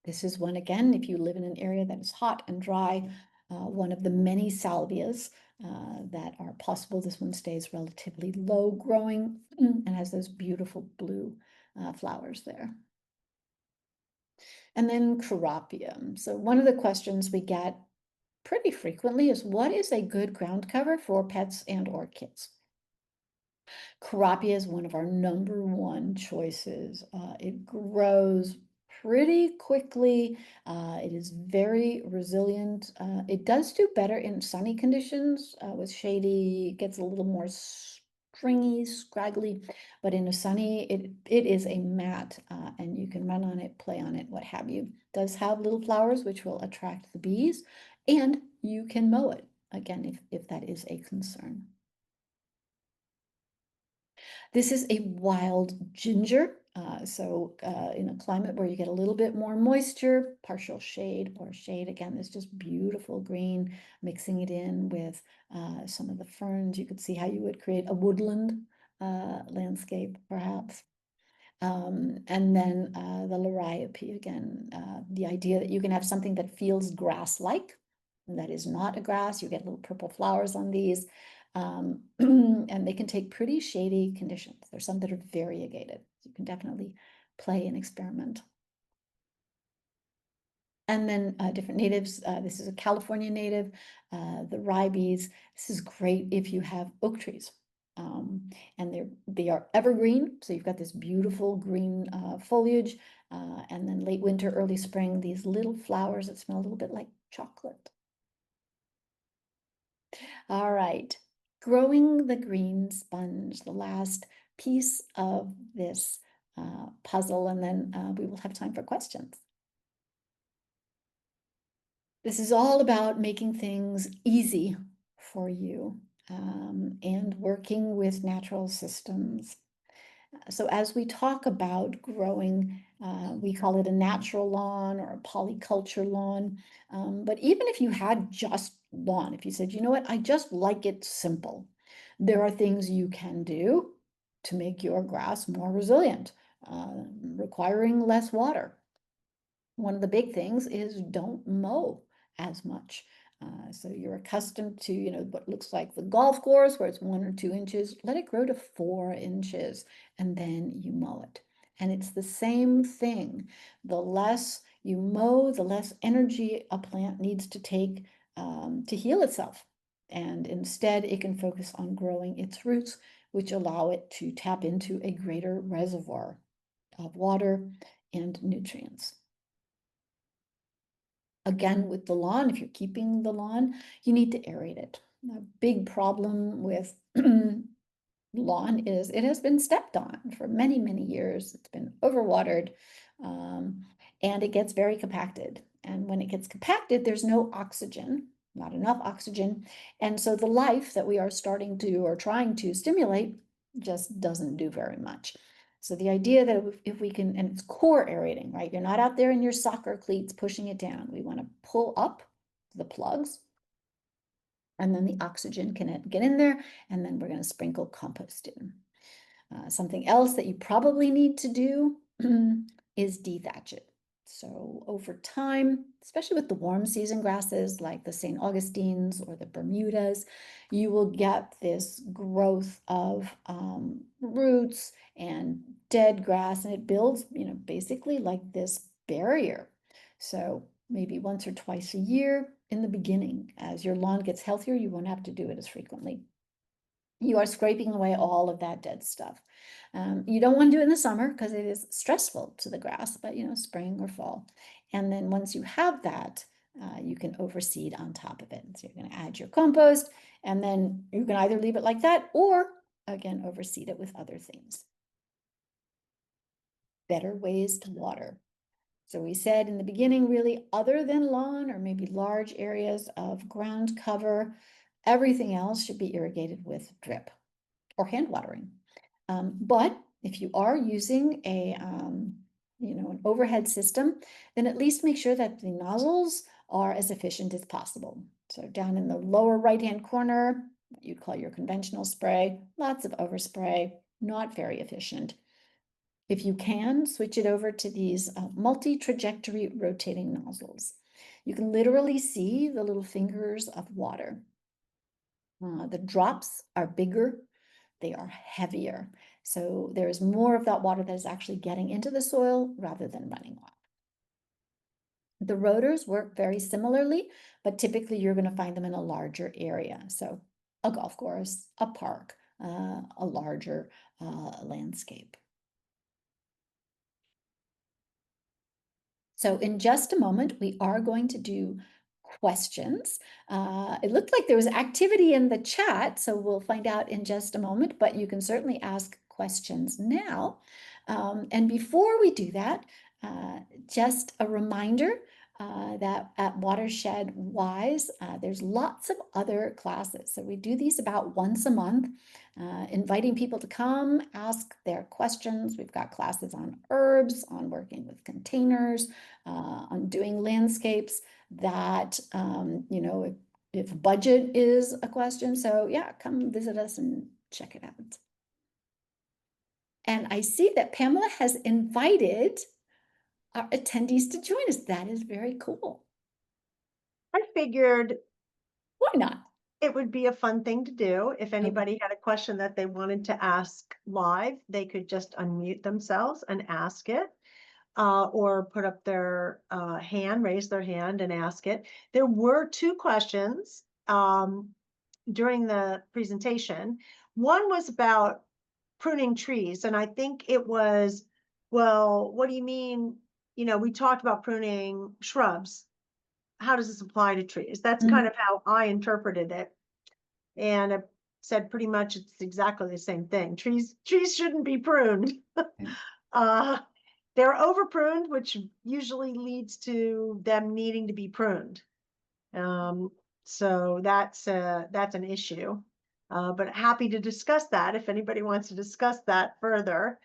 This is one, again, if you live in an area that is hot and dry, one of the many salvias that are possible. This one stays relatively low growing and has those beautiful blue flowers there. And then coropium. So one of the questions we get pretty frequently is, what is a good ground cover for pets and or kids? Coroppia is one of our #1 choices. It grows pretty quickly. It is very resilient. It does do better in sunny conditions. With shady, it gets a little more stringy, scraggly, but in a sunny, it is a mat, and you can run on it, play on it, what have you. It does have little flowers which will attract the bees, and you can mow it, again, if that is a concern. This is a wild ginger. In a climate where you get a little bit more moisture, partial shade or shade, again, it's just beautiful green, mixing it in with some of the ferns. You could see how you would create a woodland landscape, perhaps. And then the liriope again, the idea that you can have something that feels grass-like, that is not a grass. You get little purple flowers on these, and they can take pretty shady conditions. There's some that are variegated. You can definitely play and experiment. And then different natives. This is a California native, the ribes. This is great if you have oak trees. And they are evergreen, so you've got this beautiful green foliage, and then late winter, early spring, these little flowers that smell a little bit like chocolate. All right, growing the green sponge, the last piece of this puzzle, and then we will have time for questions. This is all about making things easy for you, and working with natural systems. So as we talk about growing, we call it a natural lawn or a polyculture lawn. But even if you had just lawn, if you said, you know what, I just like it simple, there are things you can do to make your grass more resilient, requiring less water. One of the big things is don't mow as much. So you're accustomed to, what looks like the golf course where it's 1 or 2 inches, let it grow to 4 inches and then you mow it. And it's the same thing. The less you mow, the less energy a plant needs to take to heal itself. And instead it can focus on growing its roots, which allow it to tap into a greater reservoir of water and nutrients. Again, with the lawn, if you're keeping the lawn, you need to aerate it. A big problem with lawn is it has been stepped on for many, many years. It's been overwatered, and it gets very compacted. And when it gets compacted, there's no oxygen, not enough oxygen. And so the life that we are starting to or trying to stimulate just doesn't do very much. So the idea that if we can, and it's core aerating, right? You're not out there in your soccer cleats pushing it down. We want to pull up the plugs, and then the oxygen can get in there, and then we're going to sprinkle compost in. Something else that you probably need to do is dethatch it. So over time, especially with the warm season grasses like the St. Augustines or the Bermudas, you will get this growth of roots and dead grass, and it builds, basically like this barrier. So maybe once or twice a year in the beginning, as your lawn gets healthier, you won't have to do it as frequently. You are scraping away all of that dead stuff. You don't want to do it in the summer because it is stressful to the grass, but spring or fall. And then once you have that, you can overseed on top of it. So you're going to add your compost, and then you can either leave it like that or, again, overseed it with other things. Better ways to water. So we said in the beginning, really, other than lawn or maybe large areas of ground cover, everything else should be irrigated with drip or hand watering. But if you are using an overhead system, then at least make sure that the nozzles are as efficient as possible. So down in the lower right-hand corner, what you'd call your conventional spray, lots of overspray, not very efficient. If you can, switch it over to these multi-trajectory rotating nozzles. You can literally see the little fingers of water. The drops are bigger, they are heavier. So there's more of that water that is actually getting into the soil rather than running off. The rotors work very similarly, but typically you're going to find them in a larger area. So a golf course, a park, a larger landscape. So in just a moment, we are going to do questions. It looked like there was activity in the chat, so we'll find out in just a moment, but you can certainly ask questions now. And before we do that, just a reminder that at Watershed Wise, there's lots of other classes. So we do these about once a month, inviting people to come ask their questions. We've got classes on herbs, on working with containers, on doing landscapes that, if budget is a question. So yeah, come visit us and check it out. And I see that Pamela has invited our attendees to join us. That is very cool. I figured Why not? it would be a fun thing to do. If anybody had a question that they wanted to ask live, they could just unmute themselves and ask it, or put up their hand, raise their hand and ask it. There were two questions during the presentation. One was about pruning trees, and I think it was, well, what do you mean? We talked about pruning shrubs. How does this apply to trees? That's kind of how I interpreted it. And I said pretty much it's exactly the same thing. Trees shouldn't be pruned. uh, they're over pruned, which usually leads to them needing to be pruned. So that's an issue. But happy to discuss that if anybody wants to discuss that further.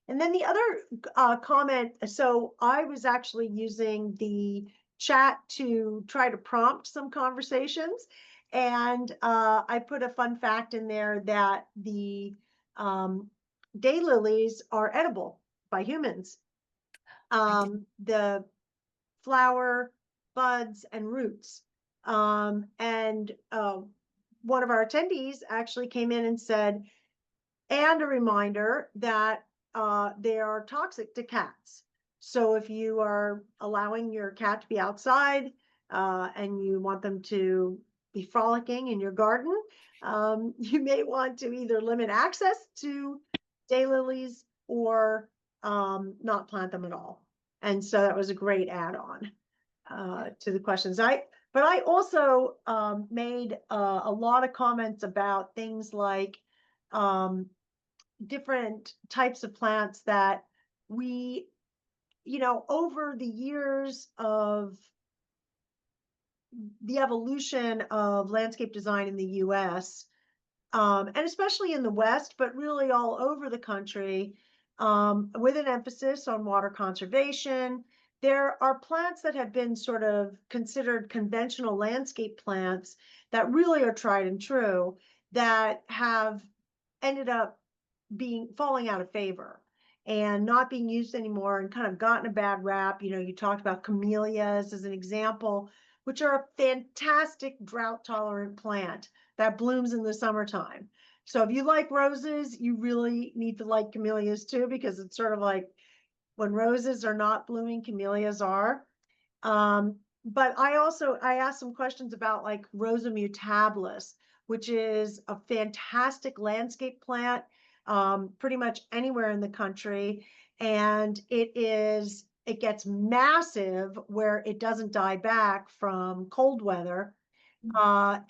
And then the other comment, so I was actually using the chat to try to prompt some conversations. And I put a fun fact in there that the daylilies are edible by humans. The flower, buds, and roots. And one of our attendees actually came in and said, and a reminder that they are toxic to cats. So if you are allowing your cat to be outside and you want them to be frolicking in your garden, you may want to either limit access to daylilies or not plant them at all. And so that was a great add-on to the questions. But I also made a lot of comments about things like different types of plants that we, over the years of the evolution of landscape design in the US, and especially in the West, but really all over the country, with an emphasis on water conservation. There are plants that have been sort of considered conventional landscape plants that really are tried and true that have ended up falling out of favor and not being used anymore and kind of gotten a bad rap. You talked about camellias as an example, which are a fantastic drought tolerant plant that blooms in the summertime. So if you like roses, you really need to like camellias too, because it's sort of like when roses are not blooming, camellias are. But I asked some questions about like Rosa mutabilis, which is a fantastic landscape plant, pretty much anywhere in the country. And it gets massive where it doesn't die back from cold weather.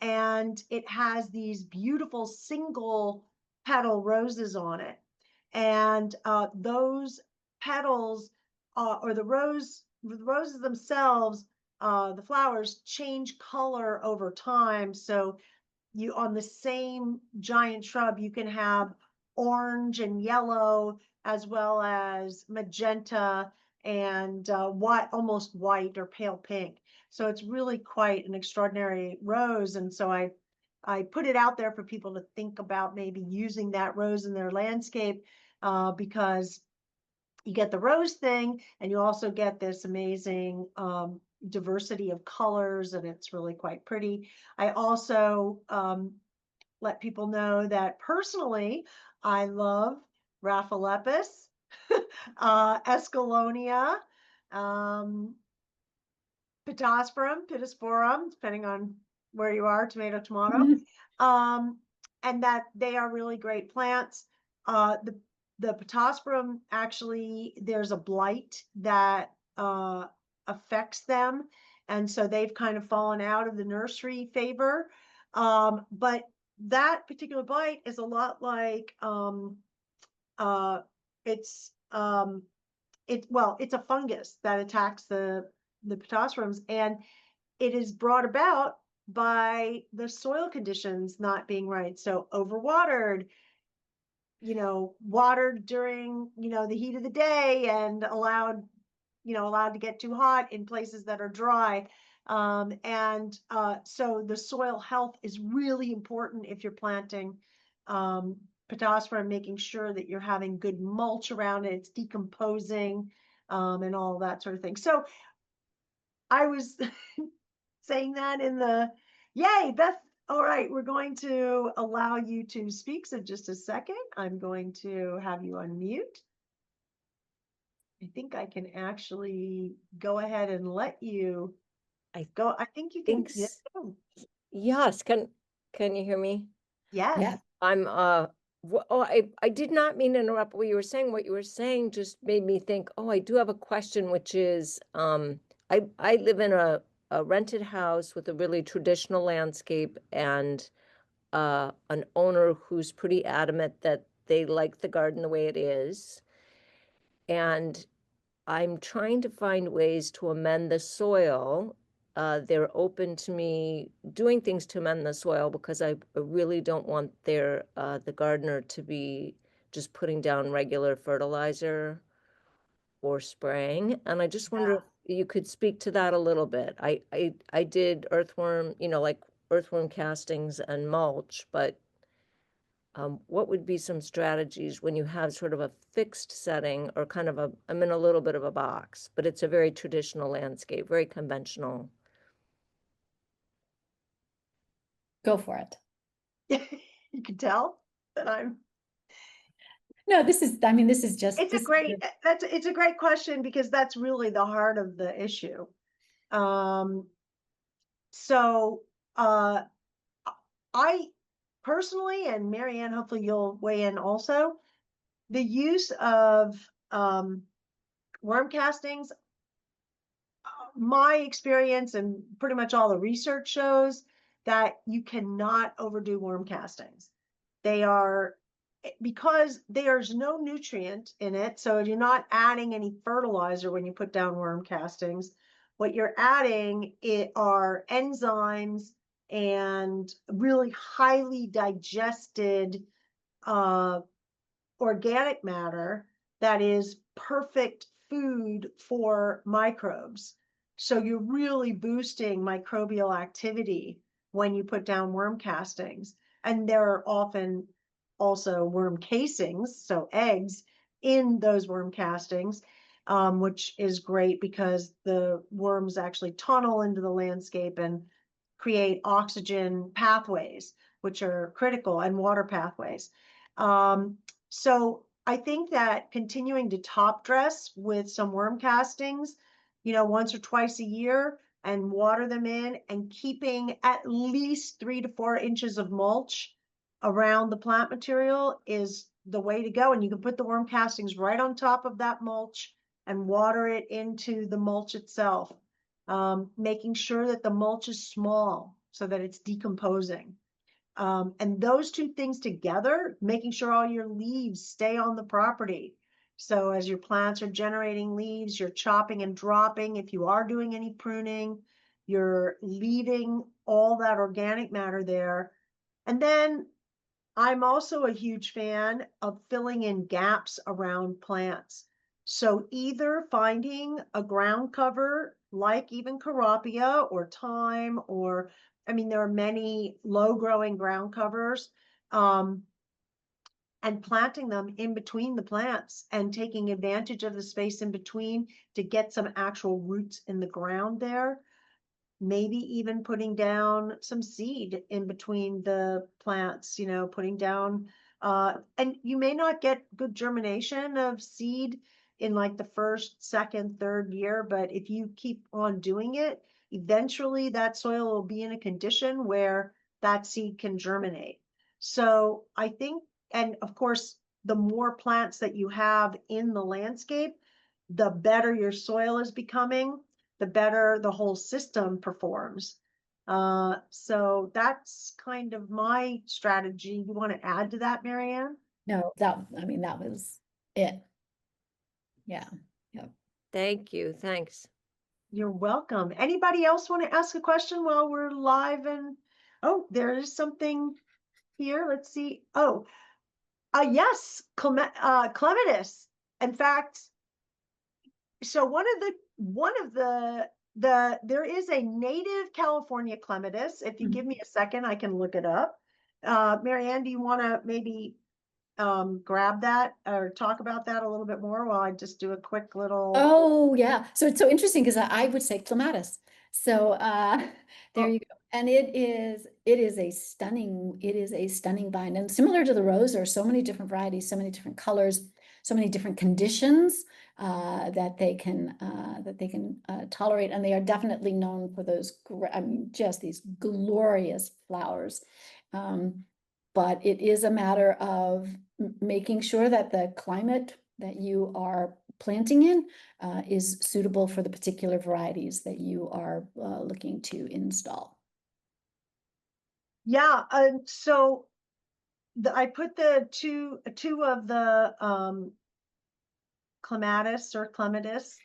And it has these beautiful single petal roses on it. And those petals, or the roses themselves, the flowers change color over time. So you, on the same giant shrub, you can have orange and yellow, as well as magenta and white, almost white or pale pink. So it's really quite an extraordinary rose. And so I put it out there for people to think about maybe using that rose in their landscape, because you get the rose thing and you also get this amazing diversity of colors, and it's really quite pretty. I also let people know that personally, I love Rhaphiolepis, Escalonia, Pittosporum, depending on where you are, tomato, and that they are really great plants. The Pittosporum, actually, there's a blight that affects them. And so they've kind of fallen out of the nursery favor. But that particular blight is a lot like uh, it's it's a fungus that attacks the pittosporums, and it is brought about by the soil conditions not being right. So overwatered, watered during, the heat of the day and allowed to get too hot in places that are dry. So the soil health is really important if you're planting um, pittosporum, making sure that you're having good mulch around it, it's decomposing, and all that sort of thing. So I was saying that in the, yay, Beth. All right, we're going to allow you to speak. So just a second, I'm going to have you unmute. I think I can actually go ahead and let you I go. I think you can. think, Yeah. Go. yes, can you hear me? Yes. Yeah. I'm I did not mean to interrupt what you were saying. What you were saying just made me think, oh, I do have a question, which is I live in a rented house with a really traditional landscape and an owner who's pretty adamant that they like the garden the way it is. And I'm trying to find ways to amend the soil. They're open to me doing things to amend the soil because I really don't want the gardener to be just putting down regular fertilizer or spraying. And I just wonder Yeah. if you could speak to that a little bit. I did earthworm, like earthworm castings and mulch, but what would be some strategies when you have sort of a fixed setting or kind of I'm in a little bit of a box, but it's a very traditional landscape, very conventional. Go for it. You can tell that I'm. No, this is just, It's a this is great. It's a great question because that's really the heart of the issue. Um, so uh, I personally, and Marianne, hopefully you'll weigh in also, the use of worm castings, my experience and pretty much all the research shows that you cannot overdo worm castings. They are, because there's no nutrient in it, so you're not adding any fertilizer when you put down worm castings. What you're adding are enzymes and really highly digested uh, organic matter that is perfect food for microbes. So you're really boosting microbial activity when you put down worm castings. And there are often also worm casings, so eggs in those worm castings, which is great because the worms actually tunnel into the landscape and create oxygen pathways, which are critical, and water pathways. Um, so I think that continuing to top dress with some worm castings, once or twice a year and water them in and keeping at least 3 to 4 inches of mulch around the plant material is the way to go. And you can put the worm castings right on top of that mulch and water it into the mulch itself, making sure that the mulch is small so that it's decomposing. And those two things together, making sure all your leaves stay on the property. So as your plants are generating leaves, you're chopping and dropping. If you are doing any pruning, you're leaving all that organic matter there. And then I'm also a huge fan of filling in gaps around plants. So either finding a ground cover like even Carapia or thyme, or I mean, there are many low growing ground covers, um, and planting them in between the plants and taking advantage of the space in between to get some actual roots in the ground there. Maybe even putting down some seed in between the plants, putting down, and you may not get good germination of seed in like the first, second, third year, but if you keep on doing it, eventually that soil will be in a condition where that seed can germinate. So I think, and of course, the more plants that you have in the landscape, the better your soil is becoming. the better the whole system performs. So that's kind of my strategy. You want to add to that, Marianne? No, that, I mean, that was it. Yeah, yeah. Thank you, thanks. You're welcome. Anybody else want to ask a question while we're live? And oh, there is something here. Let's see. Oh, yes, clematis. In fact, so there is a native California clematis. If you give me a second, I can look it up. Marianne, do you want to maybe grab that or talk about that a little bit more while I just do a quick little. Oh, yeah. So it's so interesting because I would say clematis. So there Oh. you go. And it is a stunning vine. And similar to the rose, there are so many different varieties, so many different colors, so many different conditions that they can tolerate. And they are definitely known for those, I mean, just these glorious flowers. But it is a matter of making sure that the climate that you are planting in is suitable for the particular varieties that you are looking to install. Yeah, so I put the two of the clematis or clematis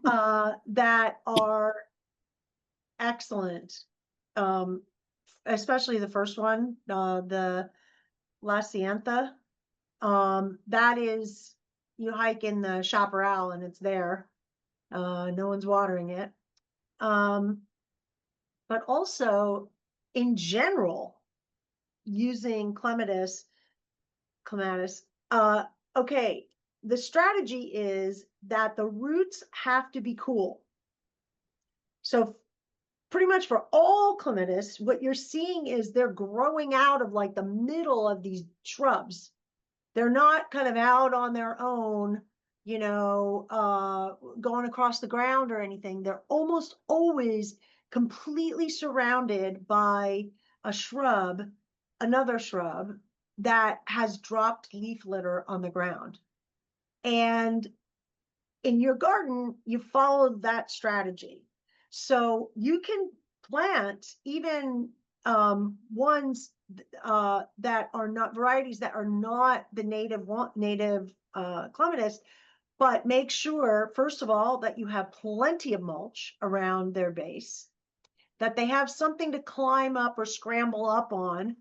that are excellent. Especially the first one, the Lasiantha. That is, you hike in the chaparral and it's there. No one's watering it. But also in general, using clematis, okay, the strategy is that the roots have to be cool. So pretty much for all clematis, what you're seeing is they're growing out of like the middle of these shrubs. They're not kind of out on their own, going across the ground or anything. They're almost always completely surrounded by a shrub, another shrub that has dropped leaf litter on the ground. And in your garden, you follow that strategy. So you can plant even ones that are not varieties that are not the native clematis, but make sure, first of all, that you have plenty of mulch around their base, that they have something to climb up or scramble up on.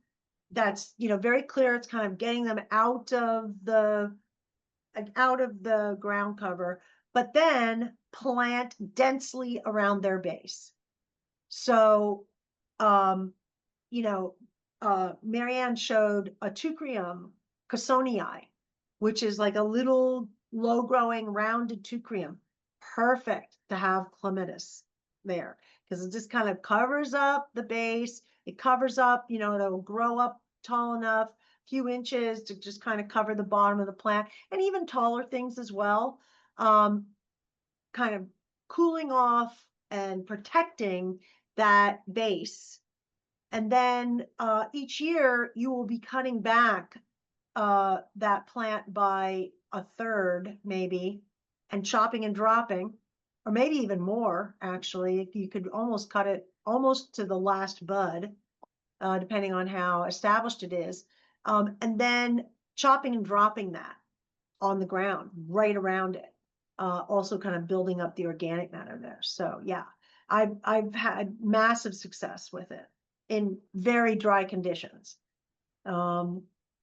That's, very clear. It's kind of getting them out of the ground cover, but then plant densely around their base. So, Marianne showed a Teucrium cassonii, which is like a little low growing rounded Teucrium. Perfect to have clematis there because it just kind of covers up the base. It covers up, it'll grow up tall enough, few inches to just kind of cover the bottom of the plant, and even taller things as well. Kind of cooling off and protecting that base. And then each year you will be cutting back that plant by a third, maybe, and chopping and dropping, or maybe even more, actually. You could almost cut it almost to the last bud, depending on how established it is. And then chopping and dropping that on the ground right around it. Also kind of building up the organic matter there. So yeah, I've had massive success with it in very dry conditions,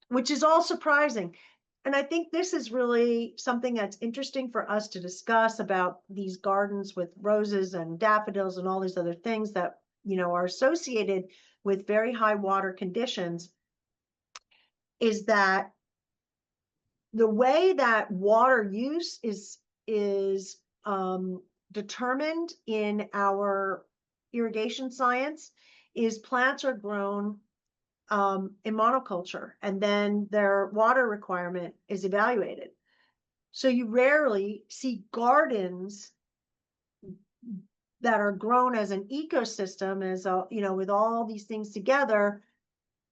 which is all surprising. And I think this is really something that's interesting for us to discuss about these gardens with roses and daffodils and all these other things that, are associated with very high water conditions, is that the way that water use is determined in our irrigation science is plants are grown in monoculture, and then their water requirement is evaluated. So you rarely see gardens that are grown as an ecosystem, as with all these things together,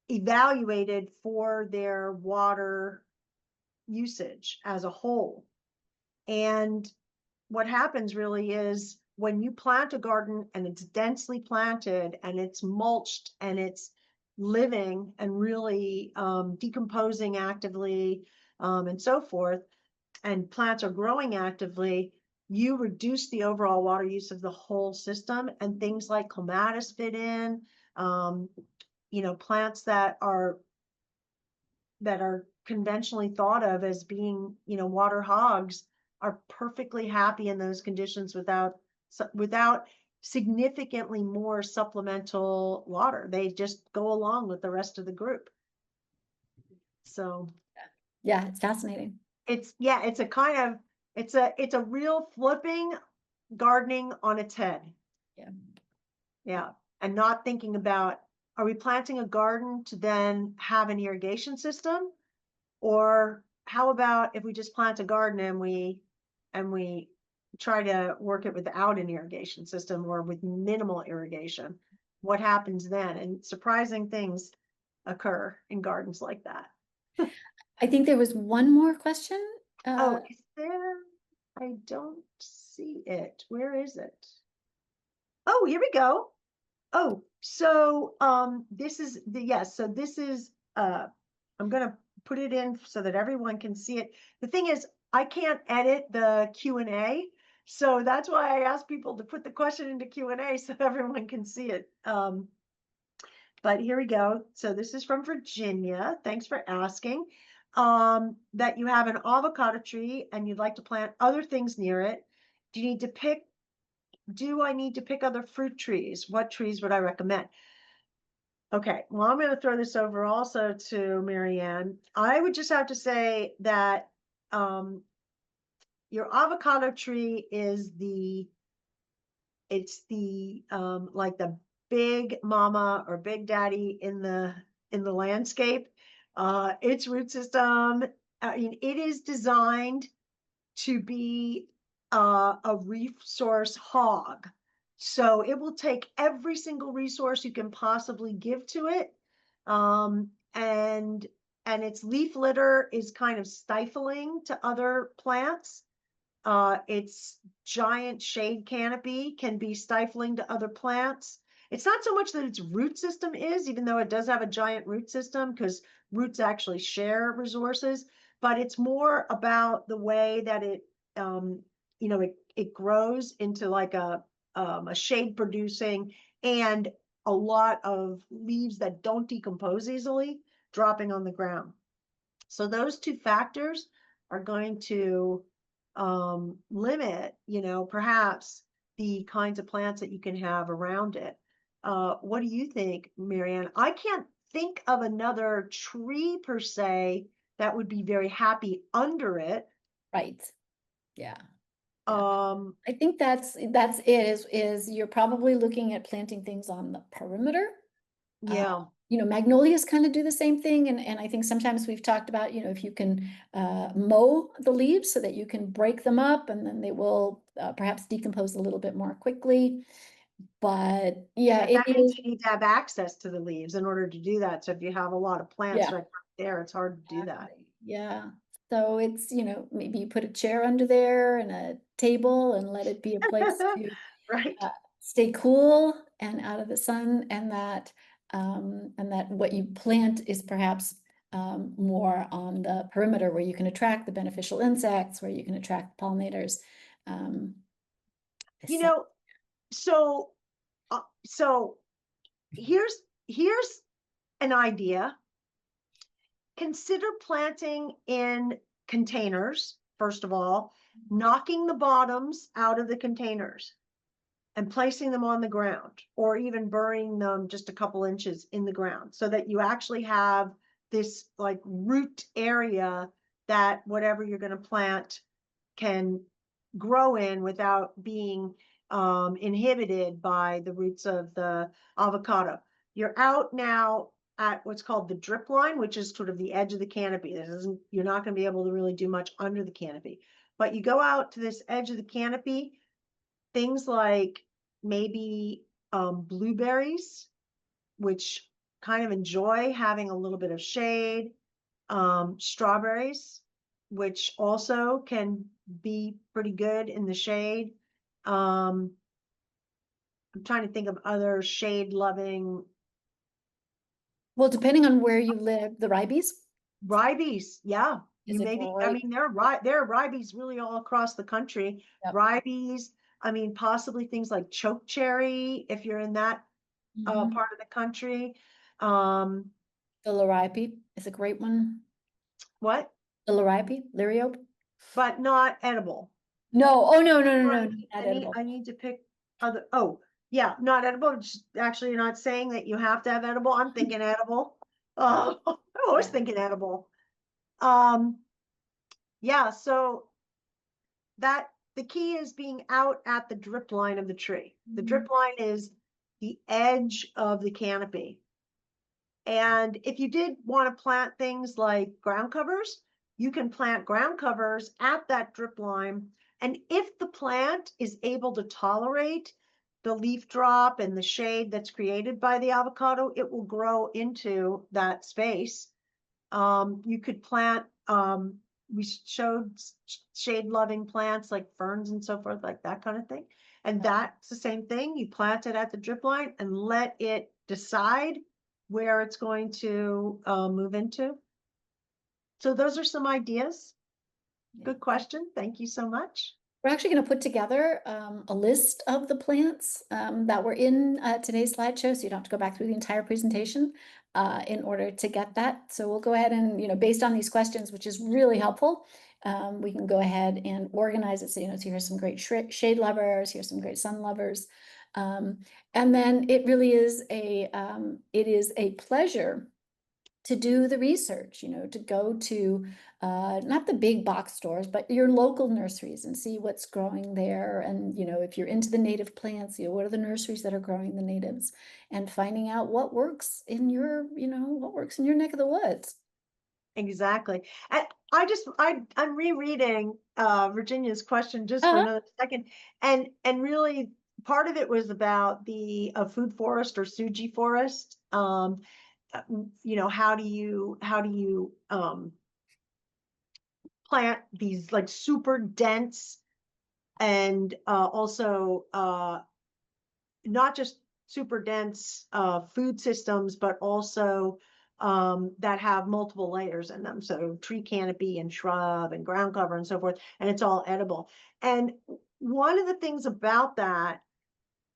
evaluated for their water usage as a whole. And what happens really is when you plant a garden and it's densely planted and it's mulched and it's living and really decomposing actively, and so forth, and plants are growing actively, you reduce the overall water use of the whole system, and things like clematis fit in. Plants that are conventionally thought of as being, water hogs are perfectly happy in those conditions without significantly more supplemental water. They just go along with the rest of the group. So Yeah, it's fascinating. it's a kind of, it's a real flipping gardening on its head. Yeah. Yeah. And not thinking about, are we planting a garden to then have an irrigation system? Or how about if we just plant a garden and we try to work it without an irrigation system or with minimal irrigation? What happens then? And surprising things occur in gardens like that. I think there was one more question. Oh, is there? I don't see it. Where is it? Oh, here we go. Oh, so this is the yes, so this is I'm gonna put it in so that everyone can see it. The thing is, I can't edit the Q&A, so that's why I ask people to put the question into Q&A so everyone can see it. But here we go. So this is from Virginia. Thanks for asking. That you have an avocado tree and you'd like to plant other things near it. Do I need to pick other fruit trees? What trees would I recommend? Okay, well, I'm going to throw this over also to Marianne. I would just have to say that your avocado tree is like the big mama or big daddy in the landscape. Its root system, I mean, it is designed to be a resource hog. So it will take every single resource you can possibly give to it. And its leaf litter is kind of stifling to other plants. Its giant shade canopy can be stifling to other plants. It's not so much that its root system is, even though it does have a giant root system, because roots actually share resources, but it's more about the way that it grows into like a shade producing and a lot of leaves that don't decompose easily dropping on the ground. So those two factors are going to limit, perhaps the kinds of plants that you can have around it. What do you think, Marianne? I can't think of another tree per se that would be very happy under it. Right. Yeah. Um, I think that's it is you're probably looking at planting things on the perimeter. yeah. Magnolias kind of do the same thing. And I think sometimes we've talked about, if you can mow the leaves so that you can break them up and then they will perhaps decompose a little bit more quickly. But yeah, But it that means is. you need to have access to the leaves in order to do that. So if you have a lot of plants Yeah. right there, it's hard to do that. Exactly. Yeah. So it's, maybe you put a chair under there and a table and let it be a place to Right. stay cool and out of the sun, and that what you plant is perhaps more on the perimeter where you can attract the beneficial insects, where you can attract pollinators. Um, You so- know, so so here's an idea. Consider planting in containers, first of all, knocking the bottoms out of the containers and placing them on the ground, or even burying them just a couple inches in the ground so that you actually have this like root area that whatever you're going to plant can grow in without being inhibited by the roots of the avocado. You're out now at what's called the drip line, which is sort of the edge of the canopy. You're not going to be able to really do much under the canopy, but you go out to this edge of the canopy, things like maybe blueberries, which kind of enjoy having a little bit of shade, strawberries, which also can be pretty good in the shade. I'm trying to think of other shade loving Well, depending on where you live, the ribes ribes. Yeah, is you a maybe, I great. mean, there are ribes really all across the country. Yep. Ribes, I mean, possibly things like choke cherry, if you're in that Mhm. part of the country. Um, The liripe is a great one. what? The liriope. But not edible. No, oh, no, no, no, no, Right. no, not edible. I need to pick other, oh, yeah, not edible. Actually, you're not saying that you have to have edible. I'm thinking edible. Oh, I'm always Yeah. thinking edible. Um, yeah, so that the key is being out at the drip line of the tree. The Mhm. drip line is the edge of the canopy. And if you did want to plant things like ground covers, you can plant ground covers at that drip line. And if the plant is able to tolerate the leaf drop and the shade that's created by the avocado, it will grow into that space. You could plant, we showed shade loving plants like ferns and so forth, like that kind of thing. And that's the same thing. You plant it at the drip line and let it decide where it's going to move into. So those are some ideas. Yeah. Good question. Thank you so much. We're actually going to put together a list of the plants that were in today's slideshow, so you don't have to go back through the entire presentation in order to get that. So we'll go ahead and, based on these questions, which is really helpful, we can go ahead and organize it. So, so here's some great shade lovers, here's some great sun lovers. And then it really is it is a pleasure to do the research, to go to not the big box stores, but your local nurseries and see what's growing there. And, if you're into the native plants, what are the nurseries that are growing the natives and finding out what works in your, what works in your neck of the woods. Exactly. And I'm rereading Virginia's question just for Uh-huh. another second. And really part of it was about the food forest or Suji forest. How do you plant these like super dense and also not just super dense food systems, but also that have multiple layers in them. So tree canopy and shrub and ground cover and so forth, and it's all edible. And one of the things about that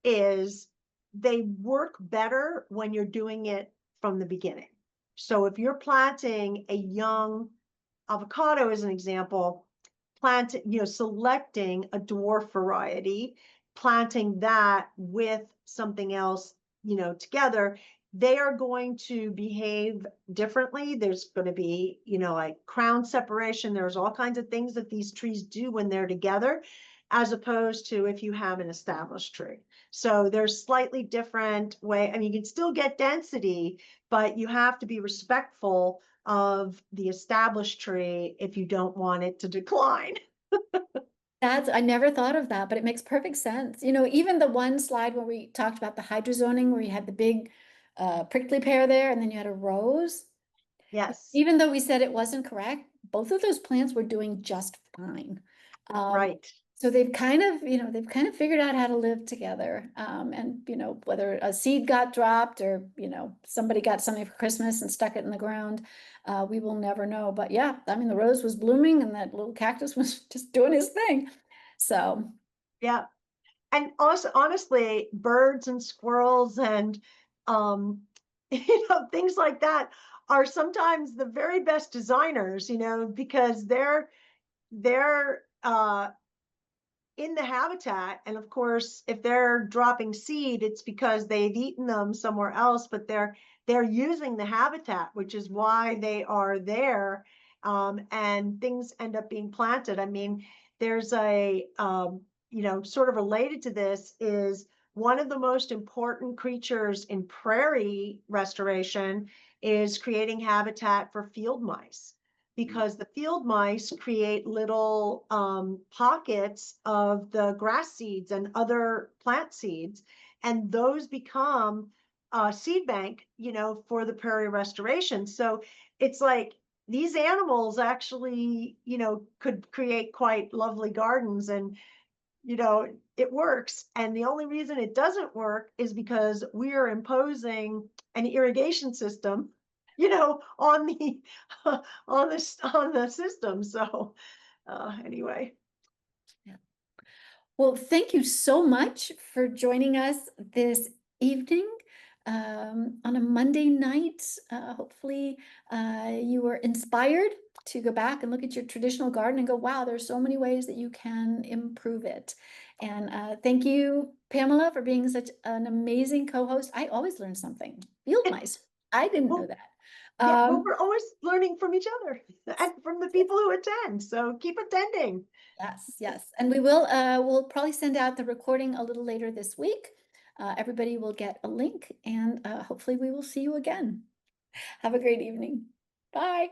is they work better when you're doing it from the beginning. So if you're planting a young avocado as an example, selecting a dwarf variety, planting that with something else, together, they are going to behave differently. There's going to be, like crown separation. There's all kinds of things that these trees do when they're together, as opposed to if you have an established tree. So there's slightly different way. I mean, you can still get density, but you have to be respectful of the established tree if you don't want it to decline. I never thought of that, but it makes perfect sense. Even the one slide where we talked about the hydrozoning, where you had the big prickly pear there, and then you had a rose. Yes, Even though we said it wasn't correct, both of those plants were doing just fine. Um, right. so they've kind of figured out how to live together. And whether a seed got dropped or somebody got something for Christmas and stuck it in the ground, we will never know. But yeah, I mean the rose was blooming and that little cactus was just doing his thing. So Yeah. And also, honestly, birds and squirrels and um, things like that are sometimes the very best designers, because they're in the habitat. And of course, if they're dropping seed, it's because they've eaten them somewhere else, but they're using the habitat, which is why they are there. And things end up being planted. I mean, there's sort of related to this is one of the most important creatures in prairie restoration is creating habitat for field mice, because the field mice create little pockets of the grass seeds and other plant seeds, and those become a seed bank, for the prairie restoration. So it's like these animals actually, could create quite lovely gardens, and it works. And the only reason it doesn't work is because we are imposing an irrigation system, on the on the system. So anyway, Yeah. Well, thank you so much for joining us this evening on a Monday night. Hopefully, you were inspired to go back and look at your traditional garden and go, wow, there's so many ways that you can improve it. And thank you, Pamela, for being such an amazing co-host. I always learn something. Field mice. I didn't know well, that. yeah, well, Um, we're always learning from each other and from the people who attend. So keep attending. Yes, yes. And we'll probably send out the recording a little later this week. Everybody will get a link and hopefully we will see you again. Have a great evening. Bye.